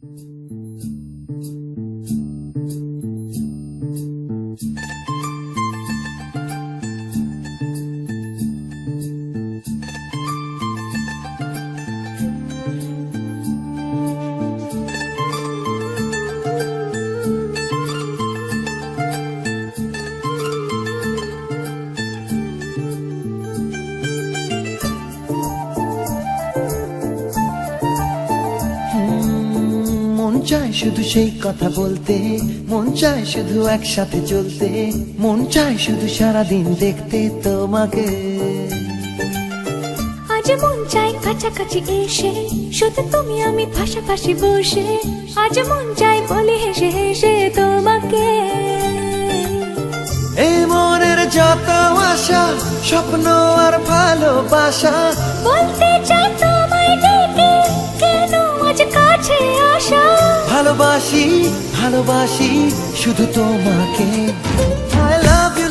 মন চায় শুধু সেই কথা বলতে, মন চায় শুধু একসাথে চলতে, মন চায় শুধু সারাদিন দেখতে তোমাকে। আজ মন চায় কাছাকাছি এসে শুধু তুমি আমি পাশাপাশি বসে, আজ মন চায় বলে হেসে হেসে তোমাকে। এই মনের যত আশা স্বপ্ন আর ভালোবাসা বলতে চাই তোমায় ডেকে, কেন আজ কাছে আসা। ভালোবাসি ভালোবাসি শুধু তোমাকে। I love you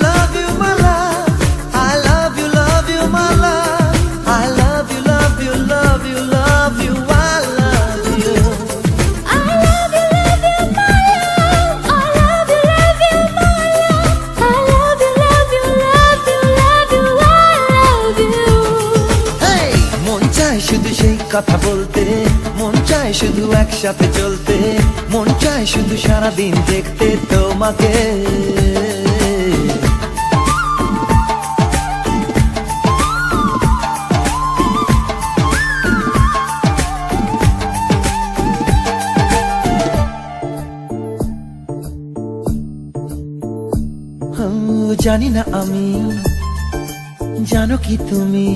my love, I love you my love, I love you love you love you love you, I love you. I love you my love, I love you my love, I love you love you love you love you, I love you. Hey! মন চায় শুধু সেই কথা বলতে, মন চায় শুধু একসাথে চলতে, মন চায় শুধু সারাদিন দেখতে তোমাকে। জানি না আমি, জানো কি তুমি,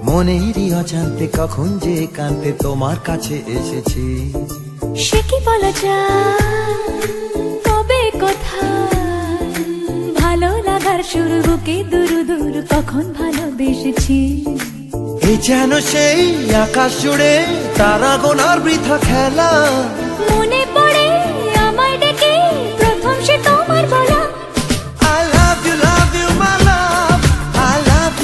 মনেরই অজান্তে কখন যে কান্তে তোমার কাছে এসেছি। সে কি বলা যায় তবে কোথায়, ভালো লাগার শুরু বুকে দূর দূর কখন ভালোবেসেছি। এই যেন সেই আকাশ জুড়ে তারা গোনার বৃথা খেলা, মনে পড়ে আমায় ডেকে প্রথম সে তোমার বলা। I love you my love, I love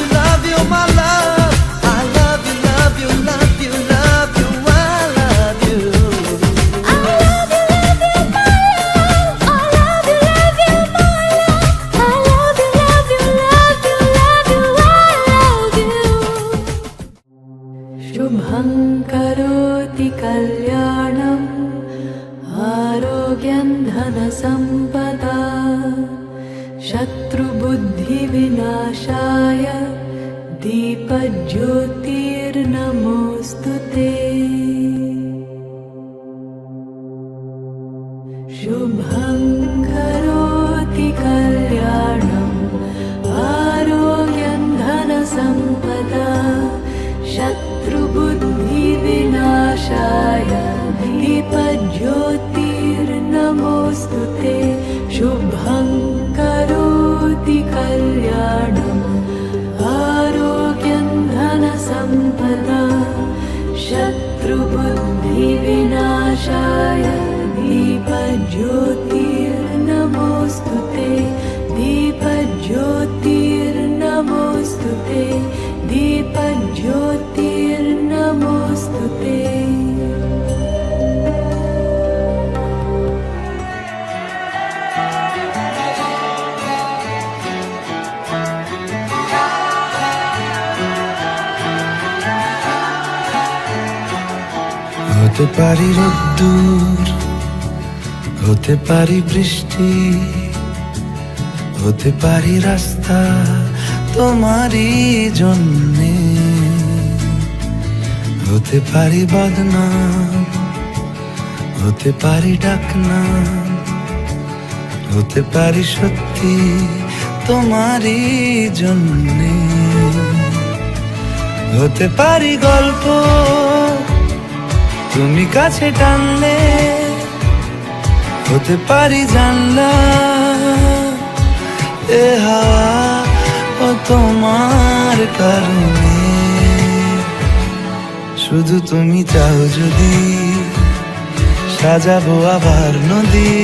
you my love, I love you love you love you love you, I love you. I love you my love, I love you my love, I love you love you love you love you, I love you. शुभं करोति कल्याणम् आरोग्यं धनसम्पदा शत्रुबुद्धिविनाशाय दीपज्योतिर्नमोऽस्तुते। शुभं करोति कल्याणम् आरोग्यं धनसम्पदा शत्रुबुद्धिविनाशाय दीपज्योतिर्नमोऽस्तुते। शुभं करोति कल्याणम् आरोग्यं धनसम्पदा शत्रुबुद्धिविनाशाय दीपज्योतिर्नमोऽस्तुते। दीपज्योतिर्नमोऽस्तुते, दीपज्योतिर्नमोऽस्तुते। হতে পারি রোদ্দুর, হতে পারি বৃষ্টি, হতে পারি রাস্তা তোমারই জন্যে, হতে পারি বদনাম, হতে পারি ডাকনাম, হতে পারি সত্যি তোমারই জন্যে, হতে পারি গল্প তুমি কাছে টানলে, হতে পারি জানলা এ হাওয়া ও তোমার কারণে। শুধু তুমি চাও যদি সাজাবো আবার নদী,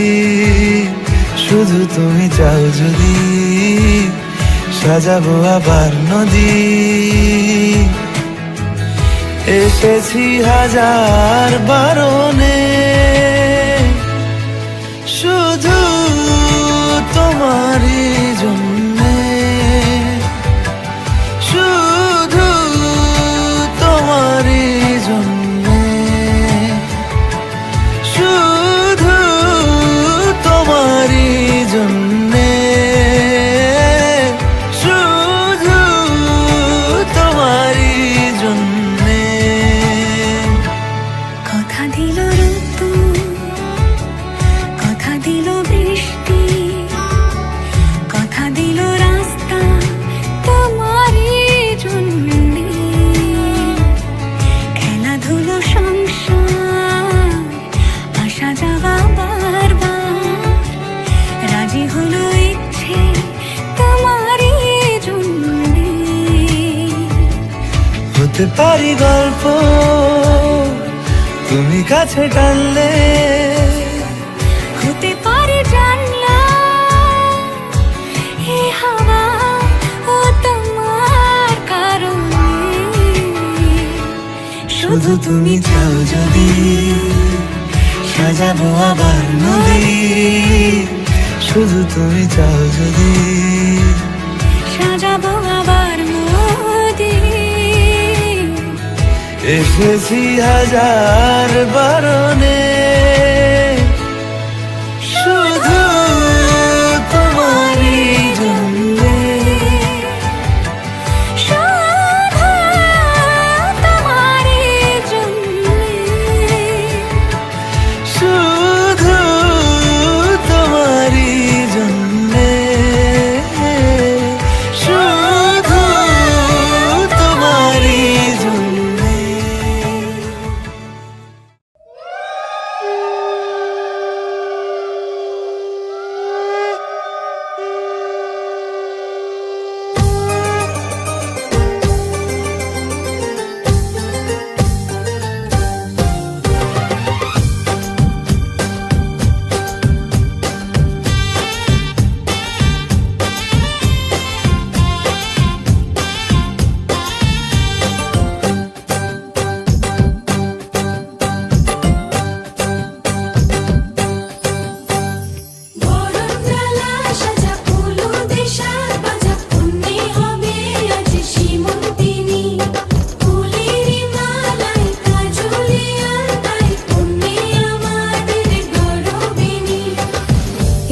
শুধু তুমি চাও যদি সাজাবো আবার নদী। এসেছি হাজার বারণে দিল ঋতু, কথা দিল বৃষ্টি, কথা দিল রাস্তা তোমারই জন্যে। খেলাধুলো সংসার আসা যাওয়া বারবার, রাজি হলো ইচ্ছে তোমারই জন্যে। হতে পারি গল্প তুমি কাছে টানলে, হতে পারে জানলা এ হাওয়া ও তোমার কারণে। শুধু তুমি চাও যদি সাজাবো আবার নদী, শুধু তুমি চাও যদি সাজাবো আবার নদী। এসেছি হাজার বারণে, শুধু তোমারই জন্যে, শুধু তোমারই জন্যে। শুধু তোমারই জন্যে, শুধু তোমারই জন্যে। বরণডালা সাজা ফুলো দেশার বাজা, পুণ্যে হবে আজ সীমন্তিনী। ফুলেরই মালায় কাজলে আলতায়, পুণ্যে আমাদের গৌরবিনী।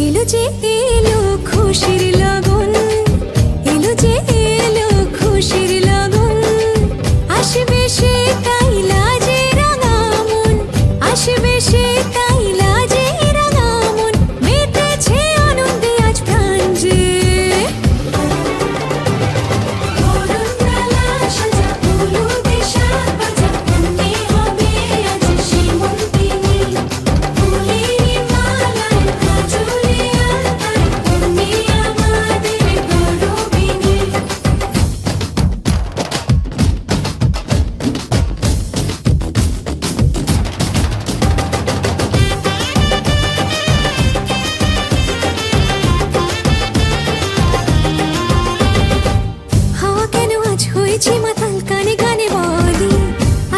এলো যে এলো খুশির লগন, এলো যে এলো খুশির লগন। আসবে সে তাই লাজে রাঙা মন, আসবে সে তাই লাজে রাঙা মন। মেতেছে আনন্দে আজ প্রাণ যে। বরণডালা সাজা ফুলো দেশার বাজা, পুণ্যে হবে আজ সীমন্তিনী। ফুলেরই মালায় কাজলে আলতায়, পুণ্যে আমাদের গৌরবিনী। হাওয়া কেন আজ হয়েছে মাতাল, কানে কানে বলি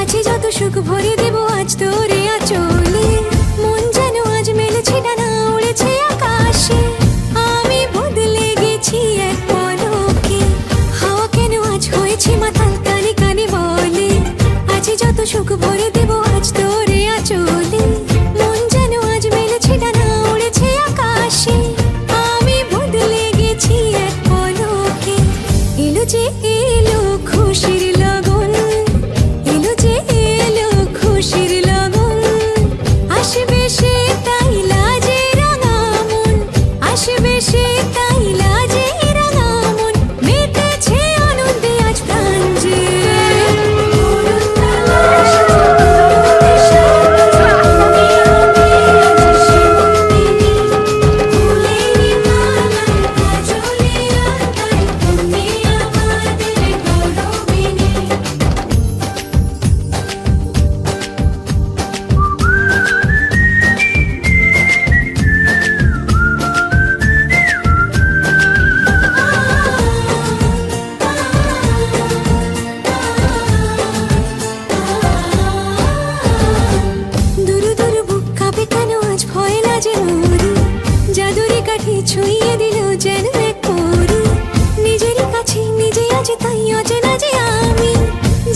আছে যত সুখ ভরে দেব আজ তোরে আঁচলে। মন যেন আজ মেলেছে ডানা, উড়েছে আকাশে, আমি বদলে গেছি এক পলকে। হাওয়া কেন আজ হয়েছে মাতাল, কানে কানে বলে আছে যত সুখ ভরে দেব আজ তোরে আঁচলে। মন যেন আজ মেলেছে ডানা, উড়েছে আকাশে, আমি বদলে গেছি এক পলকে। এলো যে এলো খুশির লগন, এলো যে এলো খুশির লগন। আসবে সে তাই লাজে রাঙা মন, আসবে সে তাই লাজে রাঙা মন। মেতেছে আনন্দে আজ প্রাণ যে। বরণডালা সাজা ফুলো দেশার বাজা, পুণ্যে হবে আজ সীমন্তিনী। ফুলেরই মালায় কাজলে আলতায়, পুণ্যে আমাদের গৌরবিনী। দুরু দুরু বুক কাঁপে কেন আজ ভয় লাজে মরি। জাদুরি কাঠি ছুঁয়ে দিল যেন এক পরি। নিজেরই কাছে নিজে আজ তাই অচেনা যে আমি,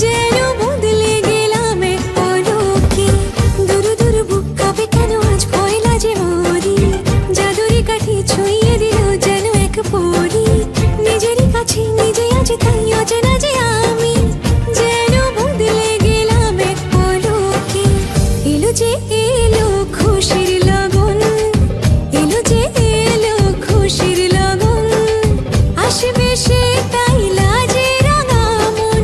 যেন বদলে গেলাম এক পলকে। দুরু দুরু বুক কাঁপে কেন আজ ভয় লাজে মরি। জাদুরি কাঠি ছুঁয়ে দিল যেন এক পরি। নিজেরই কাছে নিজে আজ তাই অচেনা যে আমি, যেন বদলে গেলাম এক পলকে। এলো যে এলো খুশির লগন, এলো যে এলো খুশির লগন, আসবে সে তাই লাজে রাঙা মন,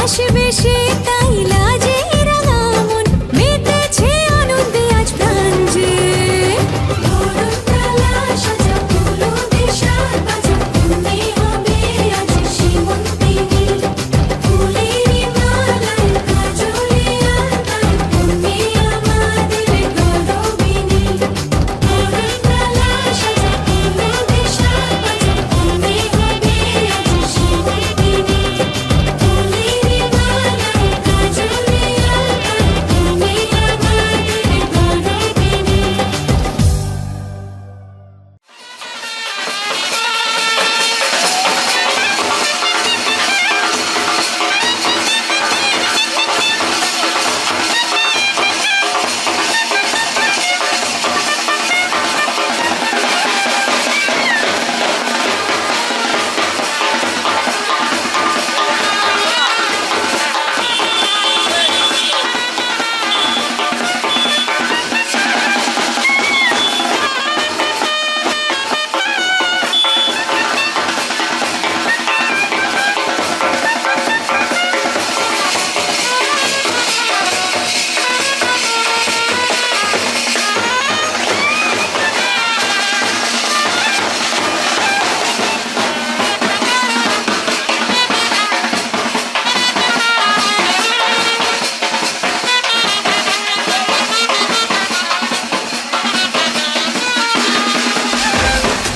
আসবে সে তাই লাজে রাঙা মন, মেতেছে আনন্দে আজ প্রাণ যে। বরণডালা সাজা ফুলো দেশার বাজা, তুমি হবে আজ সীমন্তিনী, ফুলেরই মালায় কাজলে আর গায়ে, তুমি আমাদের গৌরবিনী। বরণডালা সাজা ফুলো দেশার বাজা, তুমি হবে আজ সীমন্তিনী, ফুলেরই মালায় কাজলে আর গায়ে, তুমি আমাদের গৌরবিনী।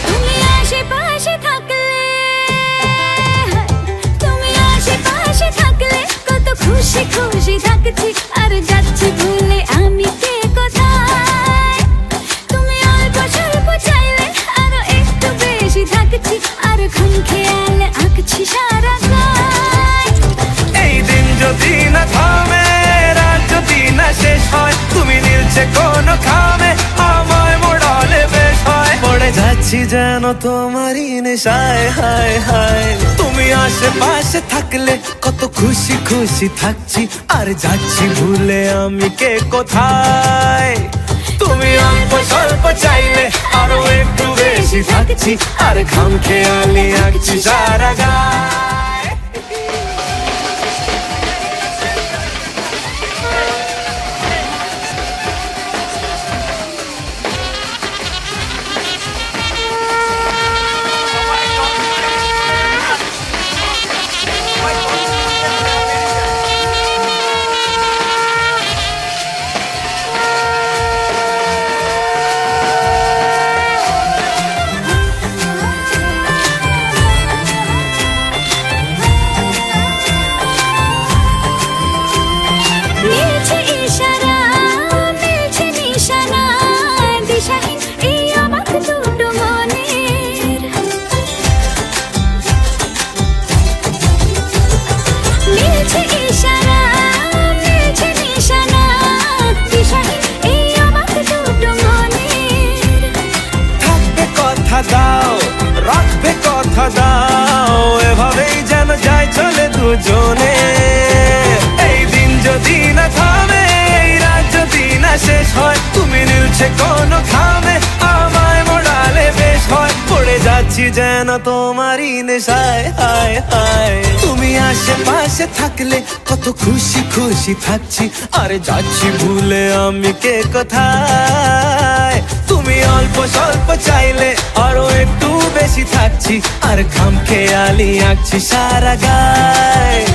তুমি আশেপাশে থাকলে, তুমি আশেপাশে থাকলে কত খুশি খুশি থাকছি, আর যাচ্ছি ভুলে আমি কে কোথায়। তুমি অল্প স্বল্প চাইলে আরো একটু বেশি থাকছি, আর খুন খেয়াল আঁকছি সারা গায়। এই দিন যদি না থামে, রাত যদি না শেষ হয়, তুমি নীলছে কোনো খামে, আমায় মোড়ালে বেশ হয়। পড়ে যাচ্ছি যেন তোমারই নেশায়, হায় হায়। তুমি আশেপাশে থাকলে কত খুশি খুশি থাকছি, আর যাচ্ছি ভুলে আমি কে কোথায়। তুমি অল্প স্বল্প চাইলে আরো একটু বেশি থাকছি, আর খাম খেয়ালি আঁকছি সারা গায়। মিলছে ইশারা, মিলছে নিশানা, দিশাহীন এই অবাক দুটো মনের। মিলছে ইশারা, মিলছে নিশানা, দিশাহীন এই অবাক দুটো মনের। থাকবে কথা দাও, রাখবে কথা দাও, এভাবেই যেন যায় চলে দুজনে। এই দিন যদি না থামে, এই রাত যদি না শেষ হয়, তুমি নীলছে কোনো খামে, আমায় মোড়ালে বেশ হয়। পড়ে যাচ্ছি যেন তোমারই নেশায়, হায় হায়। তুমি আশেপাশে থাকলে কত খুশি খুশি থাকছি, আর যাচ্ছি ভুলে আমি কে কোথায়। তুমি অল্প স্বল্প চাইলে আরো একটু বেশি থাকছি, আর খাম খেয়ালি আঁকছি সারা গায়।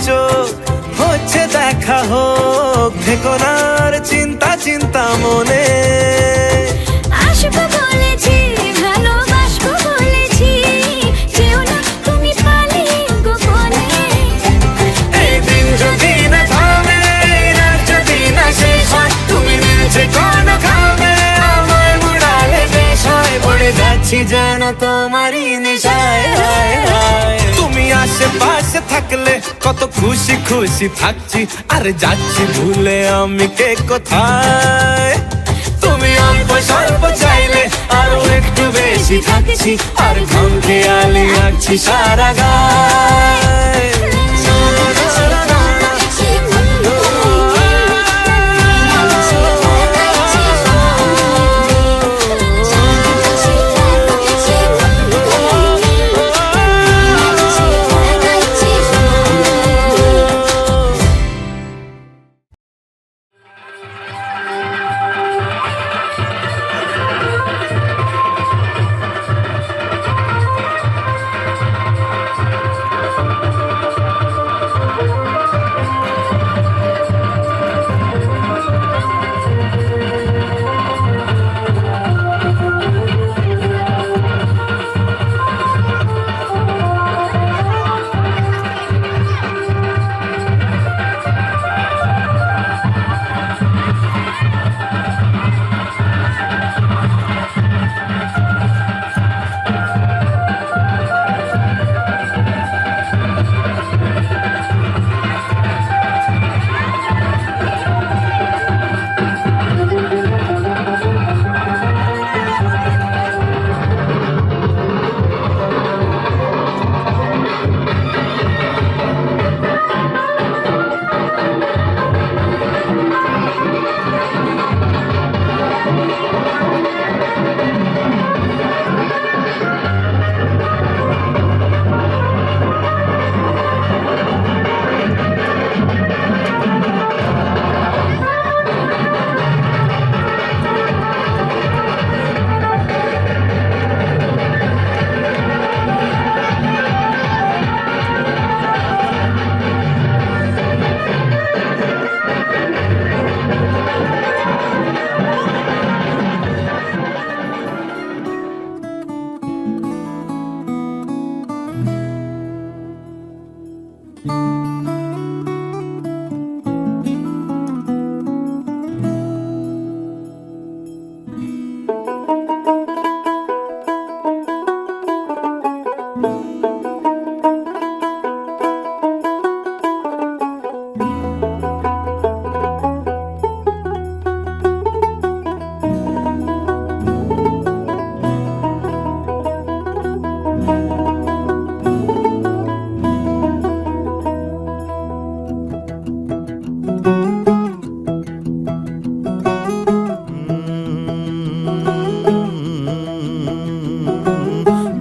চোখ হচ্ছে দেখা হোক, থেকো না আর চিন্তা চিন্তা মনে। আসবো বলেছি, ভালোবাসবো বলেছি, যেও না তুমি পালিয়ে গোপনে। যেন তোমারই নেশায় হায় হায়। তুমি আশেপাশে থাকলে কত খুশি খুশি থাকছি, আরে যাচ্ছি ভুলে আমি কে কোথায়। তুমি অল্প স্বল্প চাইলে আরো একটু বেশি থাকছি, আর ঘুম খেয়ালি আঁকছি সারা গায়।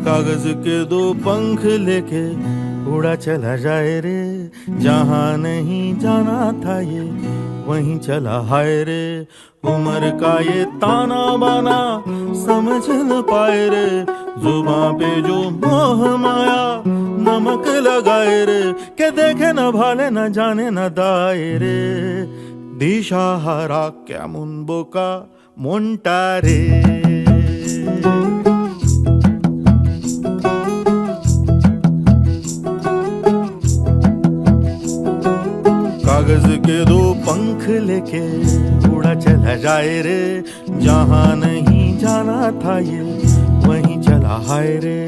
कागज के दो पंख लेके उड़ा चला जाए रे, जहाँ नहीं जाना था ये वहीं चला हाय रे। उम्र का ये ताना बाना समझ न पाए रे, जुबां पे जो मोह माया नमक लगाए रे। के देखे न भाले न जाने न दाए रे, দিশাহারা কেমন বোকা মনটা রে। कागज के दो पंख लेके उड़ा चला जाए रे, जहाँ नहीं जाना था ये वहीं चला हाय रे।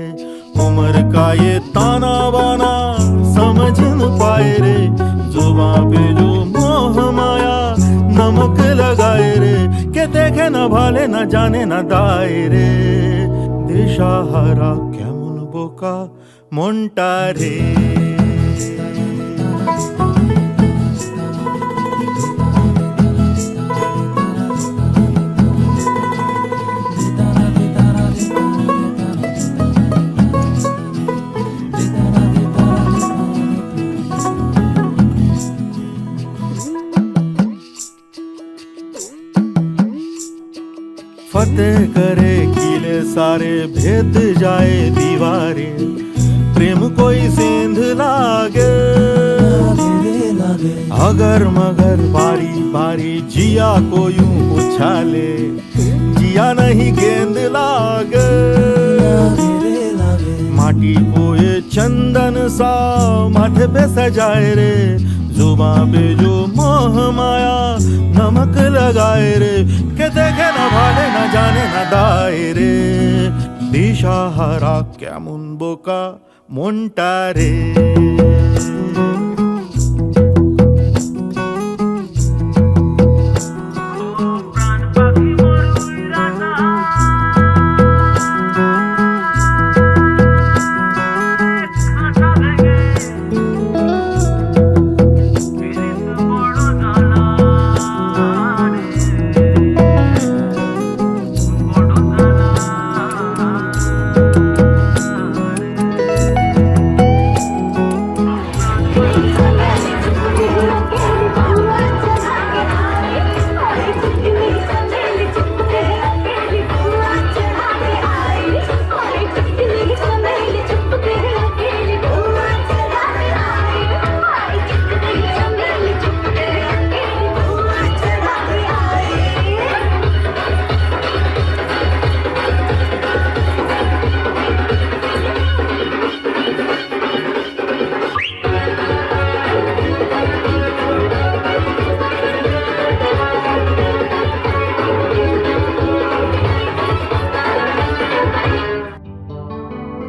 उम्र का ये ताना बाना समझ न पाए रे, जुबां पे जो मोह माया नमक लगाए रे। के देखे न भाले न जाने न दाए रे, দিশাহারা কেমন বোকা মনটা রে। फतेह करे किले सारे, भेद जाए दीवारें। प्रेम कोई सेंध लागे अगर मगर बारी बारी, जिया को यूं उछाले जिया नहीं गेंद लागे। माटी को ये चंदन सा माथे पे सजाए रे, जुबां पे जो मोह माया नमक लगाए रे। के देखे न भाले न जाने न दाए रे, দিশাহারা কেমন বোকা মনটা রে।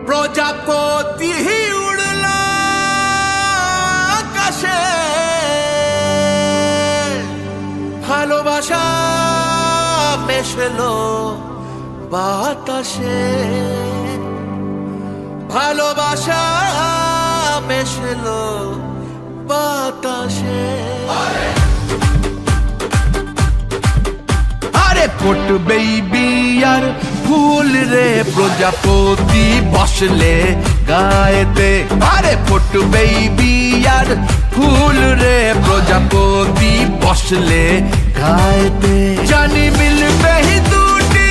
প্রজাপতি উড়লা আকাশে, ভালোবাসা মেশলো বাতাসে, ভালোবাসা মেশলো বাতাসে। আরে ফুট বেবি আর ফুল রে প্রজাপতি বসলে গায়েতে। আরে ফুট বেবি আর ফুল রে প্রজাপতি বসলে গায়েতে। জানি মিলবে হি দুটি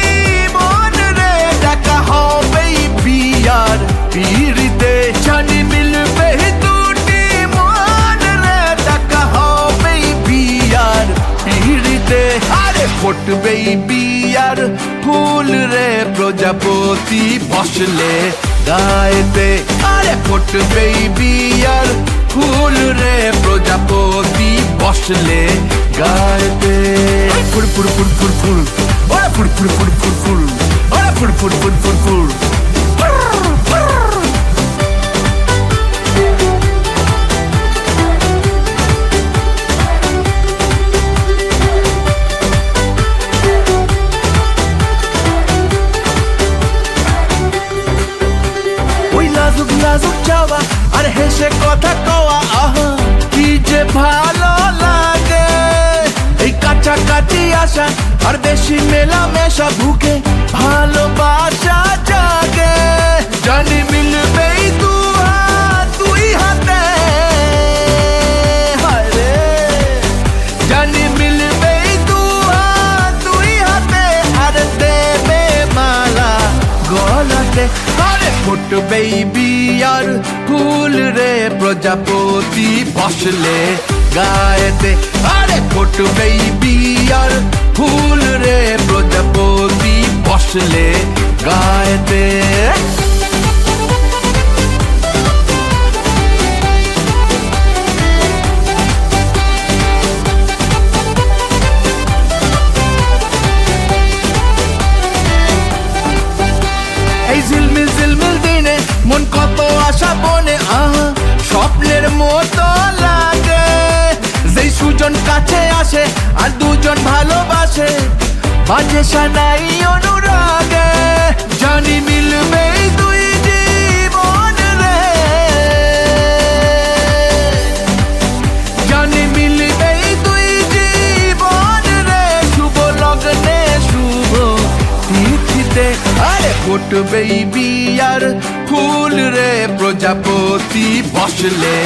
মন রে, দেখা হবে বিয়ার পিড়িতে। জানি মিলবে হি দুটি মন রে, দেখা হবে বিয়ার পিড়িতে। আরে ফুট বেবি আর ফুল রে প্রজাপতি বসলে গায়েতে। আরে ফুট বেবি আর ফুল রে প্রজাপতি বসলে গায়েতে। ফুল ফুল ফুল ফুল ফুল, ওরে ফুল ফুল ফুল ফুল ফুল, ওরে ফুল ফুল ফুল ফুল ফুল। লাজুক যাওয়া আর হেসে কথা কওয়া, আহা কি যে ভালো লাগে। এই কাছাকাছি আসা আর বেশি মেলামেশা, বুকে ভালোবাসা জাগে। জানি মিলবে দুই হাতে, হায় রে জানি মিলবে দুই হাতে, আর দেবে মালা গলাতে। আরে ফুট বেবি আর ফুল রে প্রজাপতি বসলে গায়েতে। আরে ফুট বেবি আর ফুল রে প্রজাপতি বসলে গায়েতে। এই ঝিলমিল ঝিলমিল দিনে মন কত আশা বনে, আহা স্বপ্নের মতো লাগে। যেই সুজন কাছে আসে আর দুজন ভালোবাসে, বাজে সানাই অনুরাগে। জানি মিলবে দুই জীবন রে, জানি মিলবে দুই জীবন রে, শুভ লগ্নে শুভ তিথিতে। আরে ফুট বেবি আর ফুল রে প্রজাপতি বসলে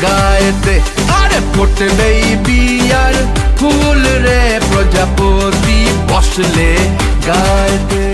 গায়েতে। আরে ফুট বেবি আর ফুল রে প্রজাপতি বসলে গায়েতে।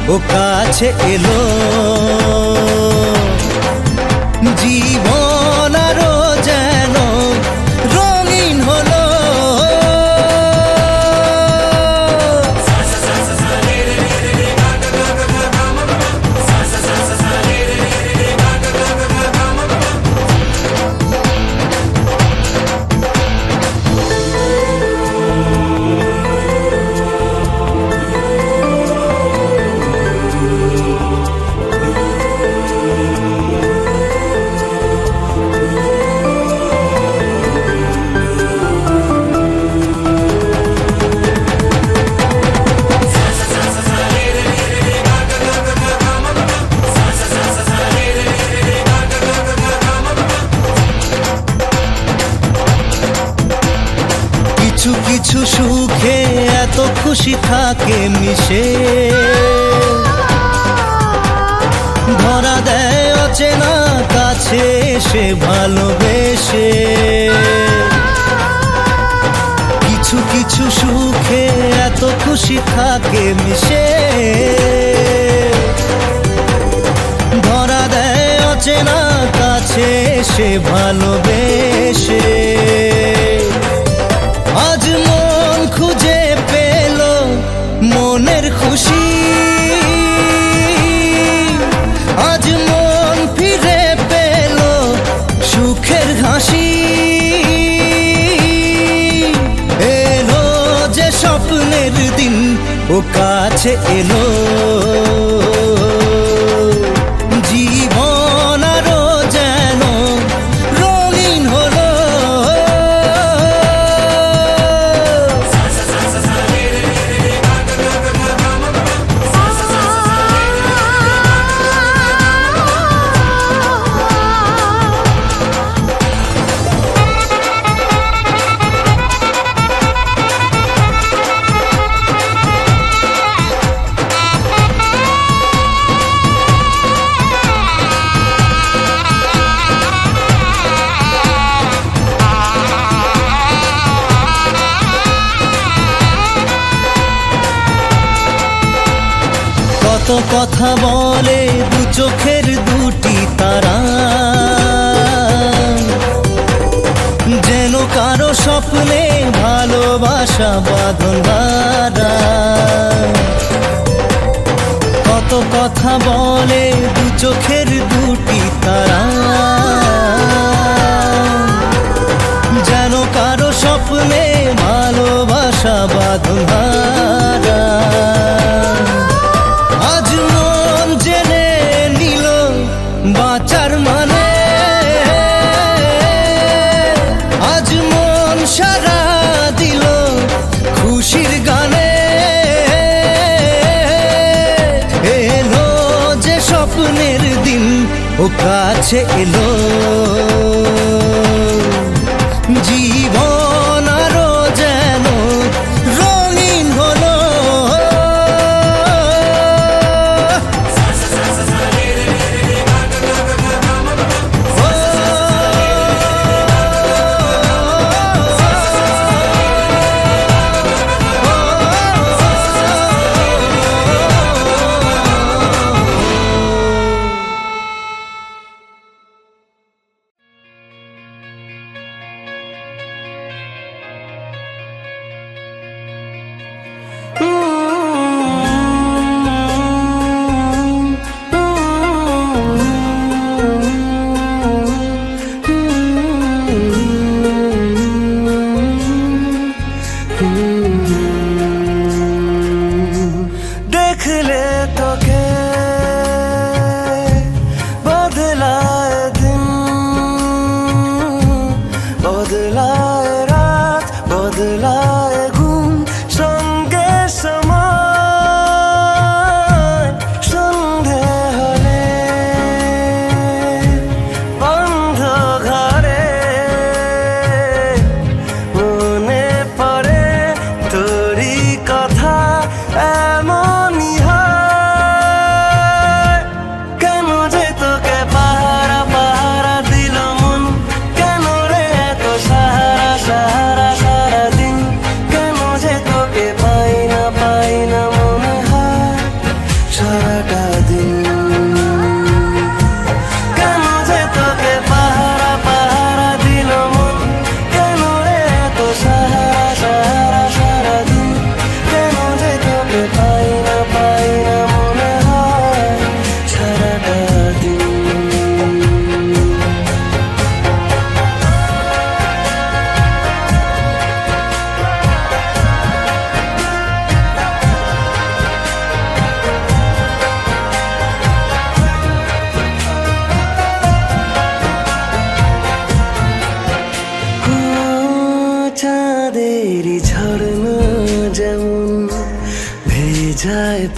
ও কাছে এলো জীবন আরো যেন রঙিন হলো কিছু কিছু সুখে এত খুশি থাকে মিশে ধরা দেয় অচেনা কাছে সে ভালোবেসে কিছু কিছু সুখে এত খুশি থাকে মিশে ধরা দেয় অচেনা কাছে সে ভালোবেসে আজ মন খুঁজে পেল মনের খুশি আজ মন ফিরে পেল সুখের হাসি এলো যে স্বপ্নের দিন ও কাছে এলো জীবন আরো যেন রঙিন হলো কত কথা বলে দু চোখের দুটি তারা যেন কারো স্বপ্নে ভালোবাসা বাঁধন বাঁধা কত কথা বলে দু চোখের দুটি তারা যেন কারো স্বপ্নে ভালোবাসা বাঁধন বাঁধা আজ মন জেনে নিল বাঁচার মানে আজ মন সারা দিল খুশির গানে এলো যে স্বপ্নের দিন ও কাছে এলো জীবন আরো যেন রঙিন হলো देखले तो के बदलाए दिन बदलाए रात बदलाए घुम संगे समय सन्धे हले बंध घरे मने पड़े तोरी कथा এমনই হয় কেন যে তোকে পাহারা পাহারা দিল মন কেন রে এত সাহারা সাহারা সারা দিন কেন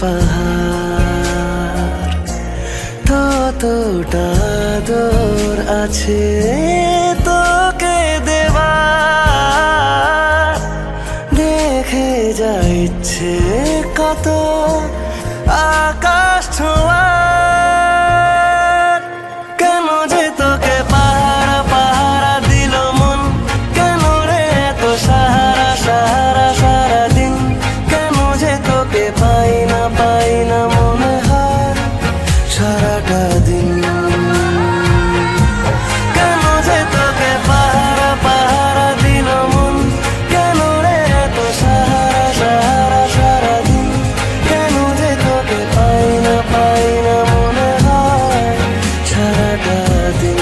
পাহাড়, ততটা আদর আছে তোকে দেবার। দেখে যা ইচ্ছে কত আকাশ ছোঁয়ার। কেন যে তোকে পাহারা পাহারা দিল মন, কেন রে এত সাহারা সাহারা সারাদিন। কেন যে তোকে পাই না মনে হয় সারাটা দিন। কেন যে তোকে পাহারা পাহারা দিল মন, কেন রে এত সাহারা সাহারা সারাদিন। কেন যে তোকে পাই না মনে হয় সারাটা দিন।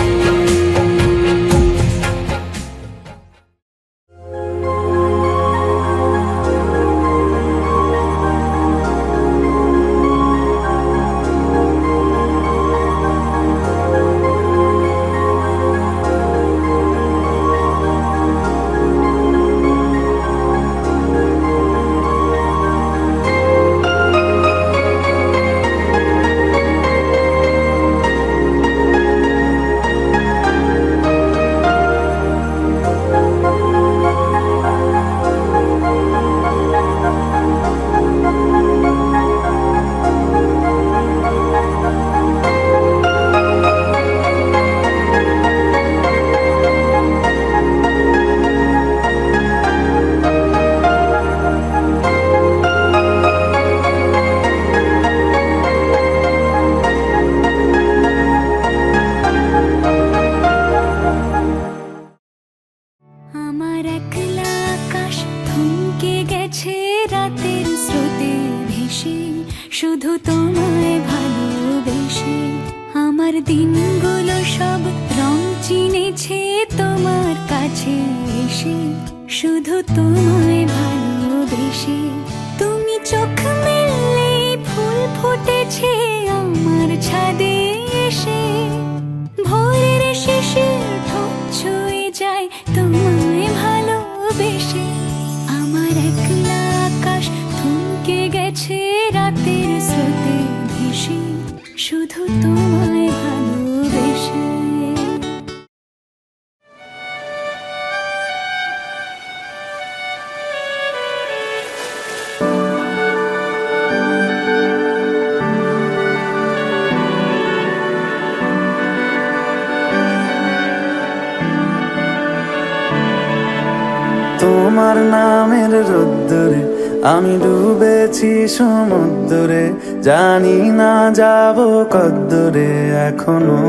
আমার একলা আকাশ থমকে গেছে রাতের স্রোতে ভেসে, শুধু তোমায় ভালোবেসে। আমার দিনগুলো সব রং চিনেছে তোমার কাছে এসে, শুধু তোমায় ভালোবেসে। তুমি চোখ মেললে ফুল ফুটেছে আমার ছাদে এসে, ভোরের শিশির ঠোঁট ছুঁয়ে যায় তোমায় ভালোবেসে। আমার একলা আকাশ থমকে গেছে রাতের স্রোতে ভেসে, শুধু তোমায় ভালোবেসে। তোমার নামের রোদ্দুরে আমি ডুবেছি সমুদ্রে, জানি না যাব কদ্দুরে এখনো।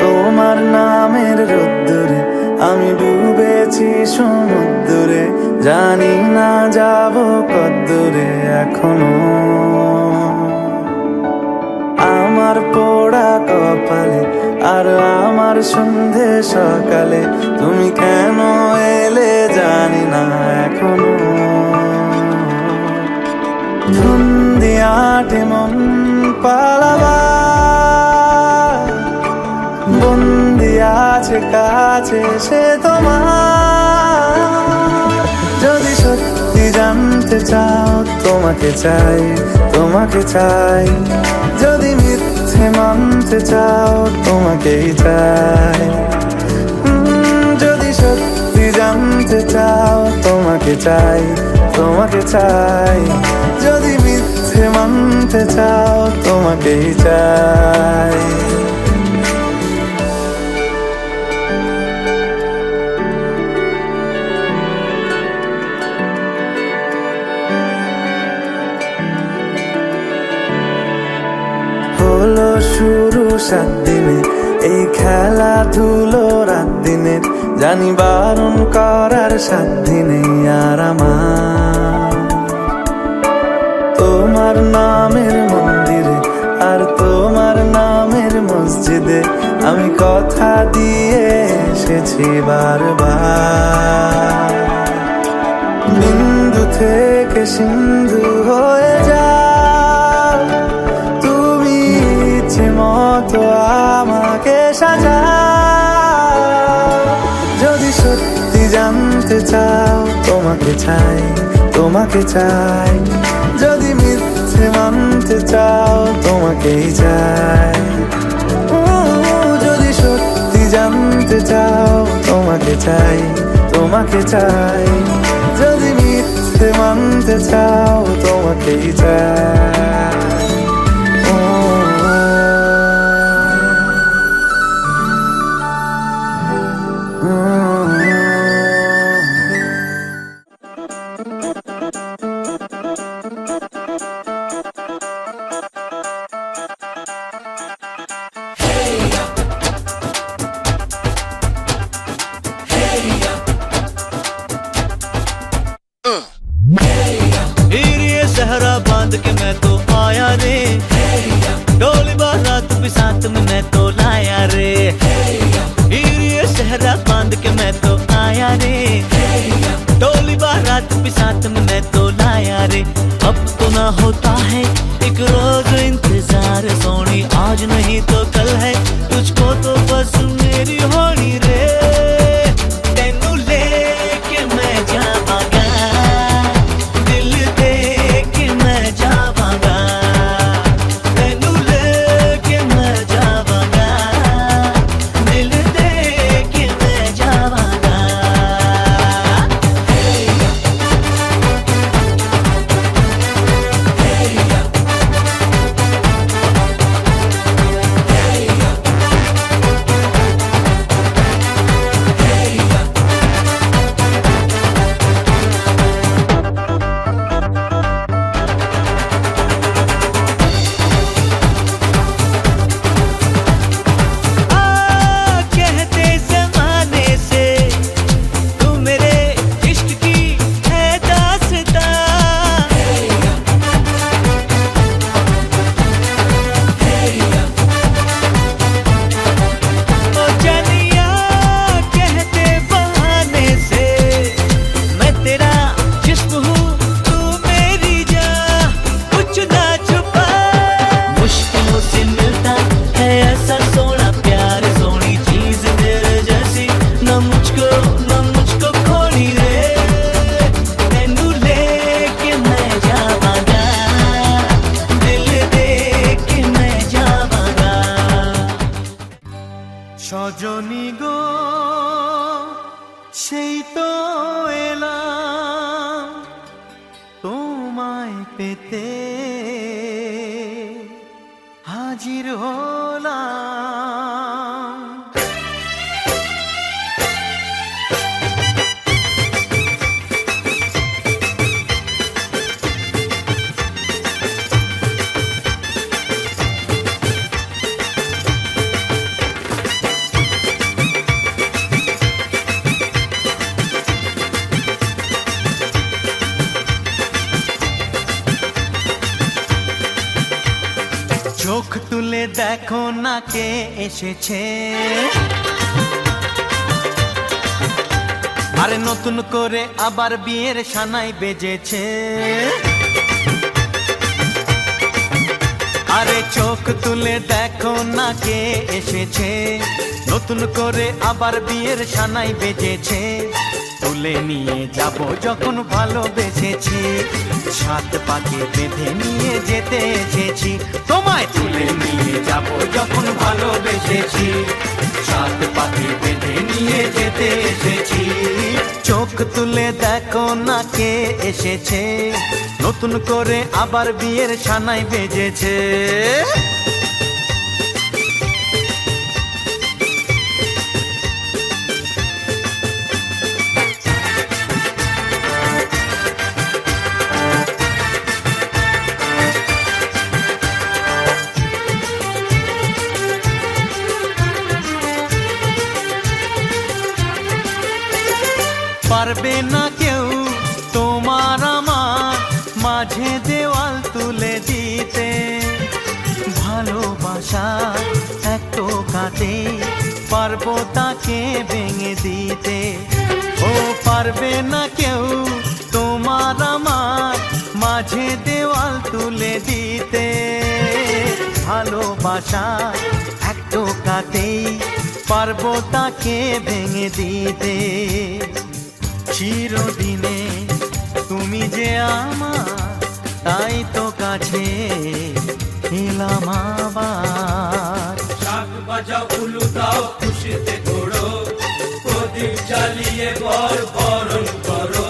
তোমার নামের রোদ্দুরে আমি ডুবেছি সমুদ্রে, জানি না যাব কদ্দুরে এখনো। আমার পোড়া কপালে আর আমার সন্ধে সকালে তুমি কেন এলে জানি না এখনো। ধুন্দি আটে মন পালাবার, বন্দি আছে কাছে সে তোমার। যদি সত্যি জানতে চাও তোমাকে চাই, তোমাকে চাই। যদি মিথ্যে মানতে চাও তোমাকেই চাই। যদি সত্যি জানতে চাও তোমাকে চাই, তোমাকে চাই। যদি মিথ্যে মানতে চাও তোমাকেই চাই। হলো শুরু 7 দিনে এই খেলাধুলো রাত দিনের, জানি বারণ করার 7 দিনে আর আমার। তোমার নামের মন্দিরে আর তোমার নামের মসজিদে আমি কথা দিয়ে এসেছি বারবার। বিন্দু থেকে সিন্ধু হয়ে যাও, চাও তোমাকে চাই, তোমাকে চাই। যদি মিথ্যে মানতে চাও তোমাকেই চাই। যদি সত্যি জানতে চাও তোমাকে চাই, তোমাকে চাই। যদি মিথ্যে মানতে চাও তোমাকেই চাই। ये सहरा बांध के मैं तो आया रे, डोली बारात भी साथ में मैं तो लाया रे। ये सहरा बांध के मैं तो आया रे, डोली बारात भी साथ में मैं तो लाया रे। अब तो ना होता है एक रोज इंतजार सोनी, आज नहीं तो कल है तुझको तो बस मेरी होनी रे। तेनू लेके मैं जावांगा, दिल दे के मैं जावांगा। तेनू लेके मैं जावांगा, दिल दे के मैं जावांगा। कहते ज़माने से तू मेरे इश्क की है दास्तां। ओ जानिया कहते बहाने से मैं तेरा जिस्म हूँ तू मेरी जान, कुछ ना छुपा। मुश्किलों से मिलता है ऐसा सोना प्यार, सोनी चीज तेरे जैसी न मुझको खोनी रे। तेनू लेके मैं जावांगा, दिल दे के मैं जावांगा। সজনী গো সেই তো এলাম তোমায় পেতে, হাজির হলাম। চোখ তুলে দেখো না কে এসেছে, আরে নতুন করে আবার বিয়ের সানাই বেজেছে। আরে চোখ তুলে দেখো না কে এসেছে, নতুন করে আবার বিয়ের সানাই বেজেছে। তুলে নিয়ে যাব যখন ভালোবেসেছি, সাত পাকে বেঁধে নিয়ে যেতে এসেছি। তোমায় তুলে নিয়ে যাব যখন ভালোবেসেছি, সাত পাকে বেঁধে নিয়ে যেতে এসেছি। চোখ তুলে দেখো না কে এসেছে, নতুন করে আবার বিয়ের সানাই বেজেছে। পারবে না কেউ তোমার আমার মাঝে দেওয়াল তুলে দিতে, ভালোবাসা এক টোকাতে পারবো তাকে ভেঙে দিতে। ও পারবে না কেউ তোমার আমার মাঝে দেওয়াল তুলে দিতে, ভালোবাসা এক টোকাতেই পারবো তাকে ভেঙে দিতে। চিরদিনে তুমি যে আমার, তাই তো কাছে এলাম আবার। শাক বাজাও উলু দাও খুশিতে ঘোড়ো, প্রদীপ জ্বালিয়ে বরণ করো।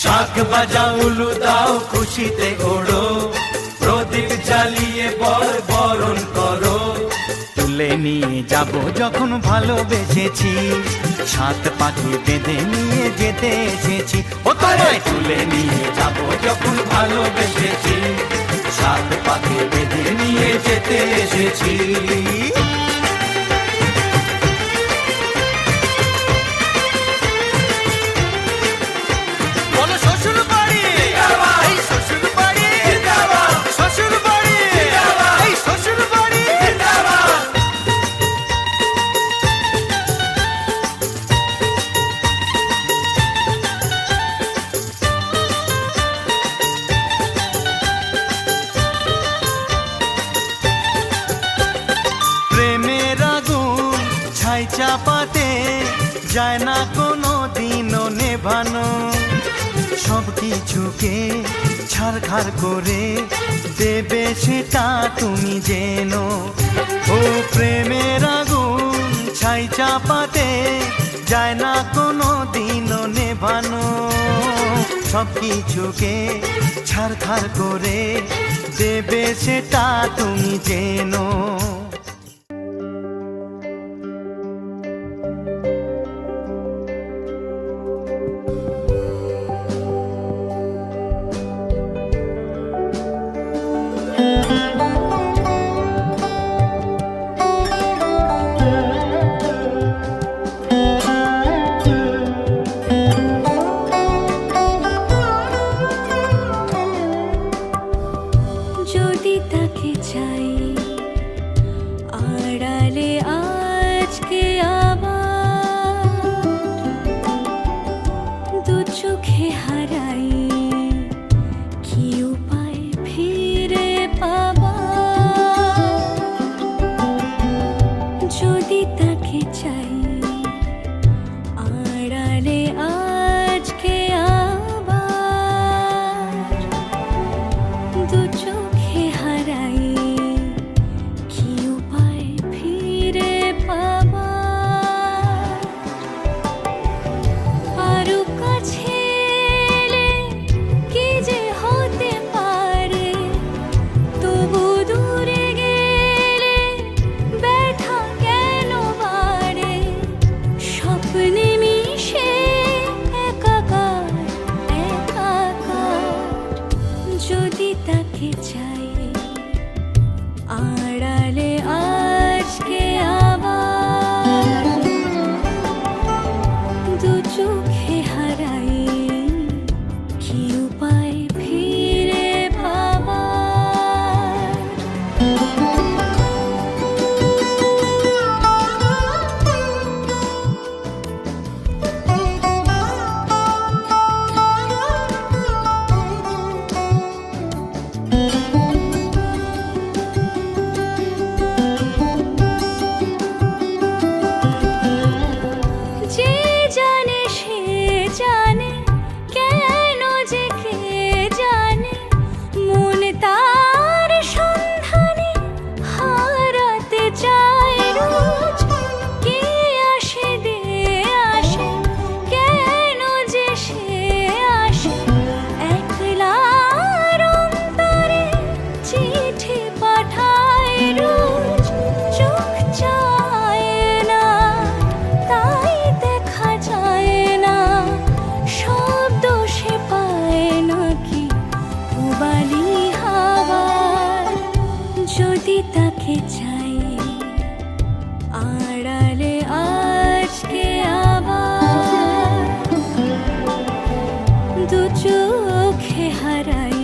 শাক বাজাও উলু দাও খুশিতে ওড়ো, প্রদীপ জ্বালিয়ে বরণ করো। তুলে নিয়ে যাব যখন ভালোবেসেছি, সাত পাখি বেঁধে নিয়ে যেতে এসেছি। ও তোমায় তুলে নিয়ে যাব যখন ভালোবেসেছি, সাত পাখি বেঁধে নিয়ে যেতে এসেছি। বলো শ্বশুর বাড়ি, এই শ্বশুর বাড়ি, শ্বশুর বাড়ি, এই শ্বশুর বাড়ি। প্রেমের আগুন ছাই চাপাতে যায় না কোনো দিনও নেভানো, সব কিছুকে ছারখার করে দেবে সেটা তুমি জেনো। ও প্রেমের আগুন ছাই চাপাতে যায় না কোনো দিনও নেভানো, সব কিছুকে ছারখার করে দেবে সেটা তুমি জেনো। যদি তাকে চাই আড়ালে আজকে আবার, দু চোখে হারাই কি উপায় ফিরে পাবার। যদি তাকে চাই আড়ালে আজকে আবার, দু চোখে হারাই কি উপায় ফিরে পাবার। আরো কাছে এলে কি যে হতে পারে, তবু দূরে গেলে ব্যথা কেন বাড়ে। স্বপ্নে মিশে একাকার একাকার, যদি তাকে চাই আড়ালে আজকে আবার, দু চোখে হারাই কি উপায় ফিরে পাবার। যে জানে সে জানে, কেন যে কে জানে, মন তার সন্ধানে হারাতে চায় রোজ। কে আসে দে আসে, কেন যে সে আসে, একলার অন্তরে চিঠি পাঠায় রোজ। চোখ চায় না তাই দেখা যায় না, শব্দ সে পায় নাকি পুবালি হাওয়ার। যদি তাকে চাই আড়ালে আজকে আবার, দু চোখে হারাই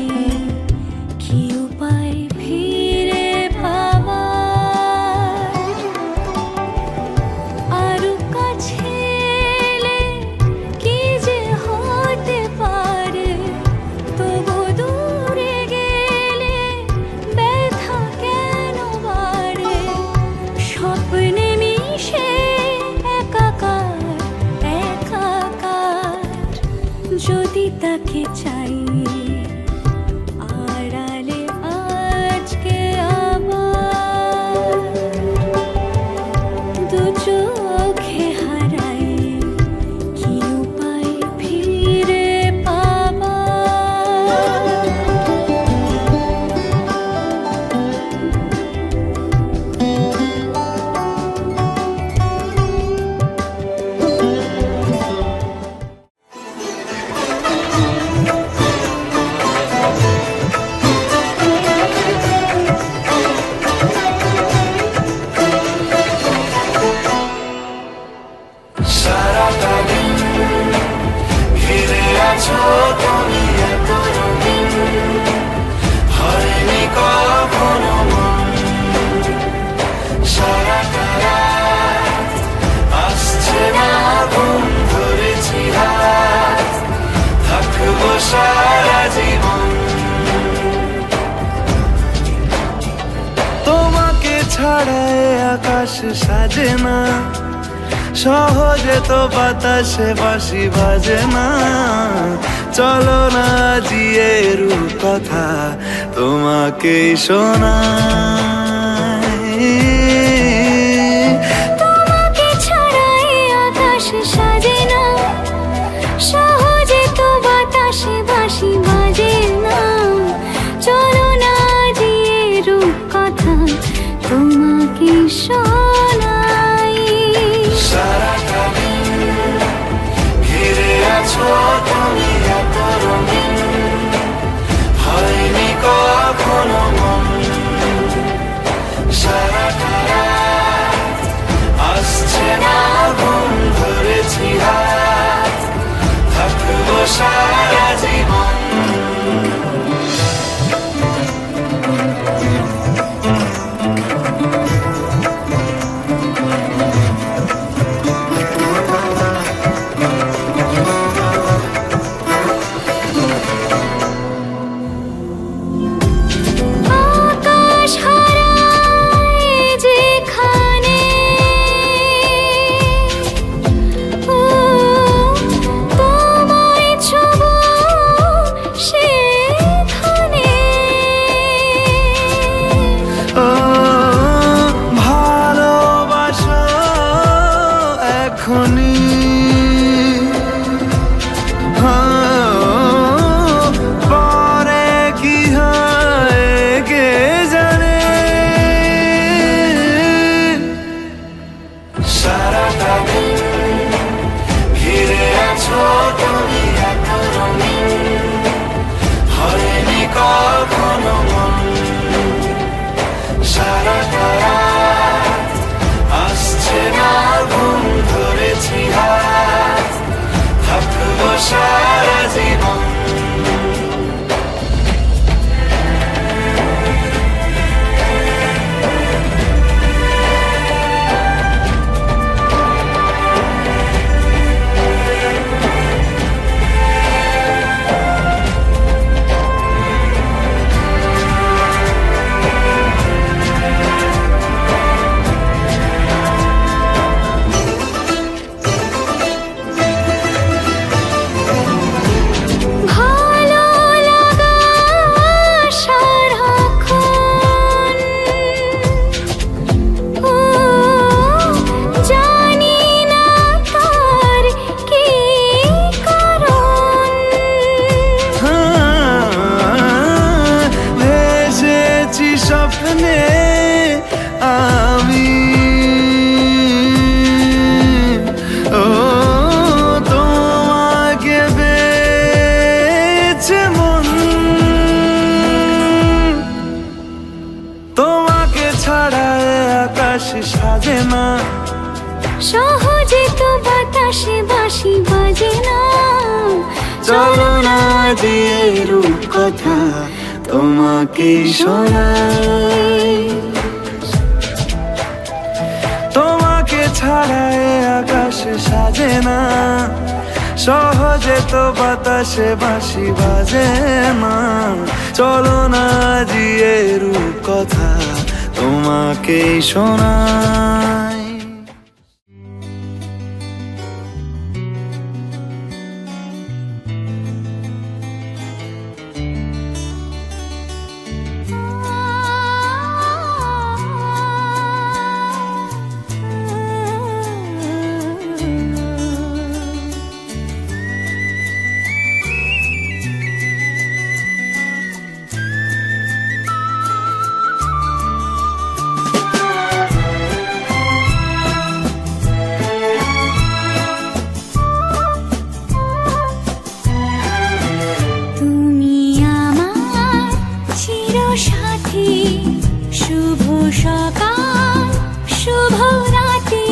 কি উপায় ফিরে পাবার। আরো কাছে এলে কি যে হতে পারে, তবু দূরে গেলে ব্যথা কেন বাড়ে। স্বপ্নে মিশে একাকার একাকার, যদি তাকে চাই আড়ালে আজকে আবার দু চোখে হারাই কি উপায় ফিরে পাবার সারাটা দিন ঘিরে আছো তুমি এত রঙিন, হয়নি কখনো মন। সারাটা রাত আসছে না ঘুম, ধরেছি হাত, থাকবো সারা জীবন। তোমাকে ছাড়া এ আকাশ সাজে না, সহজে তো বাতাসে বাঁশি বাজে না। চলো না জিয়ে রূপ কথা তোমাকে শোনাই। তোমাকে ছাড়া এই আকাশ সাজে না, সহজে তো বাতাসে বাঁশি বাজে না। চলো না দিয়ে রূপ কথা তোমাকে শোনাই। সারাটা দিন ঘিরে আছো তুমি এত রঙিন, হয়নি কখনো মন। সারাটা রাত আসছে না ঘুম, ধরেছি হাত, থাকবো সারা জীবন। আকাশ হারায় যেখানে, ও তোমায় ছোঁবো সেখানে। ও ভালোবাসো এখনই, পরে কি হয় কে জানে। সারাটা দিন ঘিরে আছো তুমি এত রঙিন, হয়নি কখনো মন। সারাটা রাত আসছে না ঘুম, ধরেছি হাত, থাকবো সারা জীবন। ভালো লাগা সারাক্ষণ, ও জানি না তার কি কারণ। ভেসেছি স্বপ্নে আমি, ও তোমাকে বেছে মন। তোমাকে ছাড়া এ আকাশ সাজে না, সহজে তো বাতাসে বাঁশি বাজে না। চলো না দিয়ে রূপ কথা তোমাকে শোনাই। তোমাকে ছাড়া এ আকাশ সাজে না, সহজে তো বাতাসে বাঁশি বাজে না। চলো না দিয়ে রূপ কথা তোমাকে শোনাই। সাথী শুভ সকাল শুভ রাতি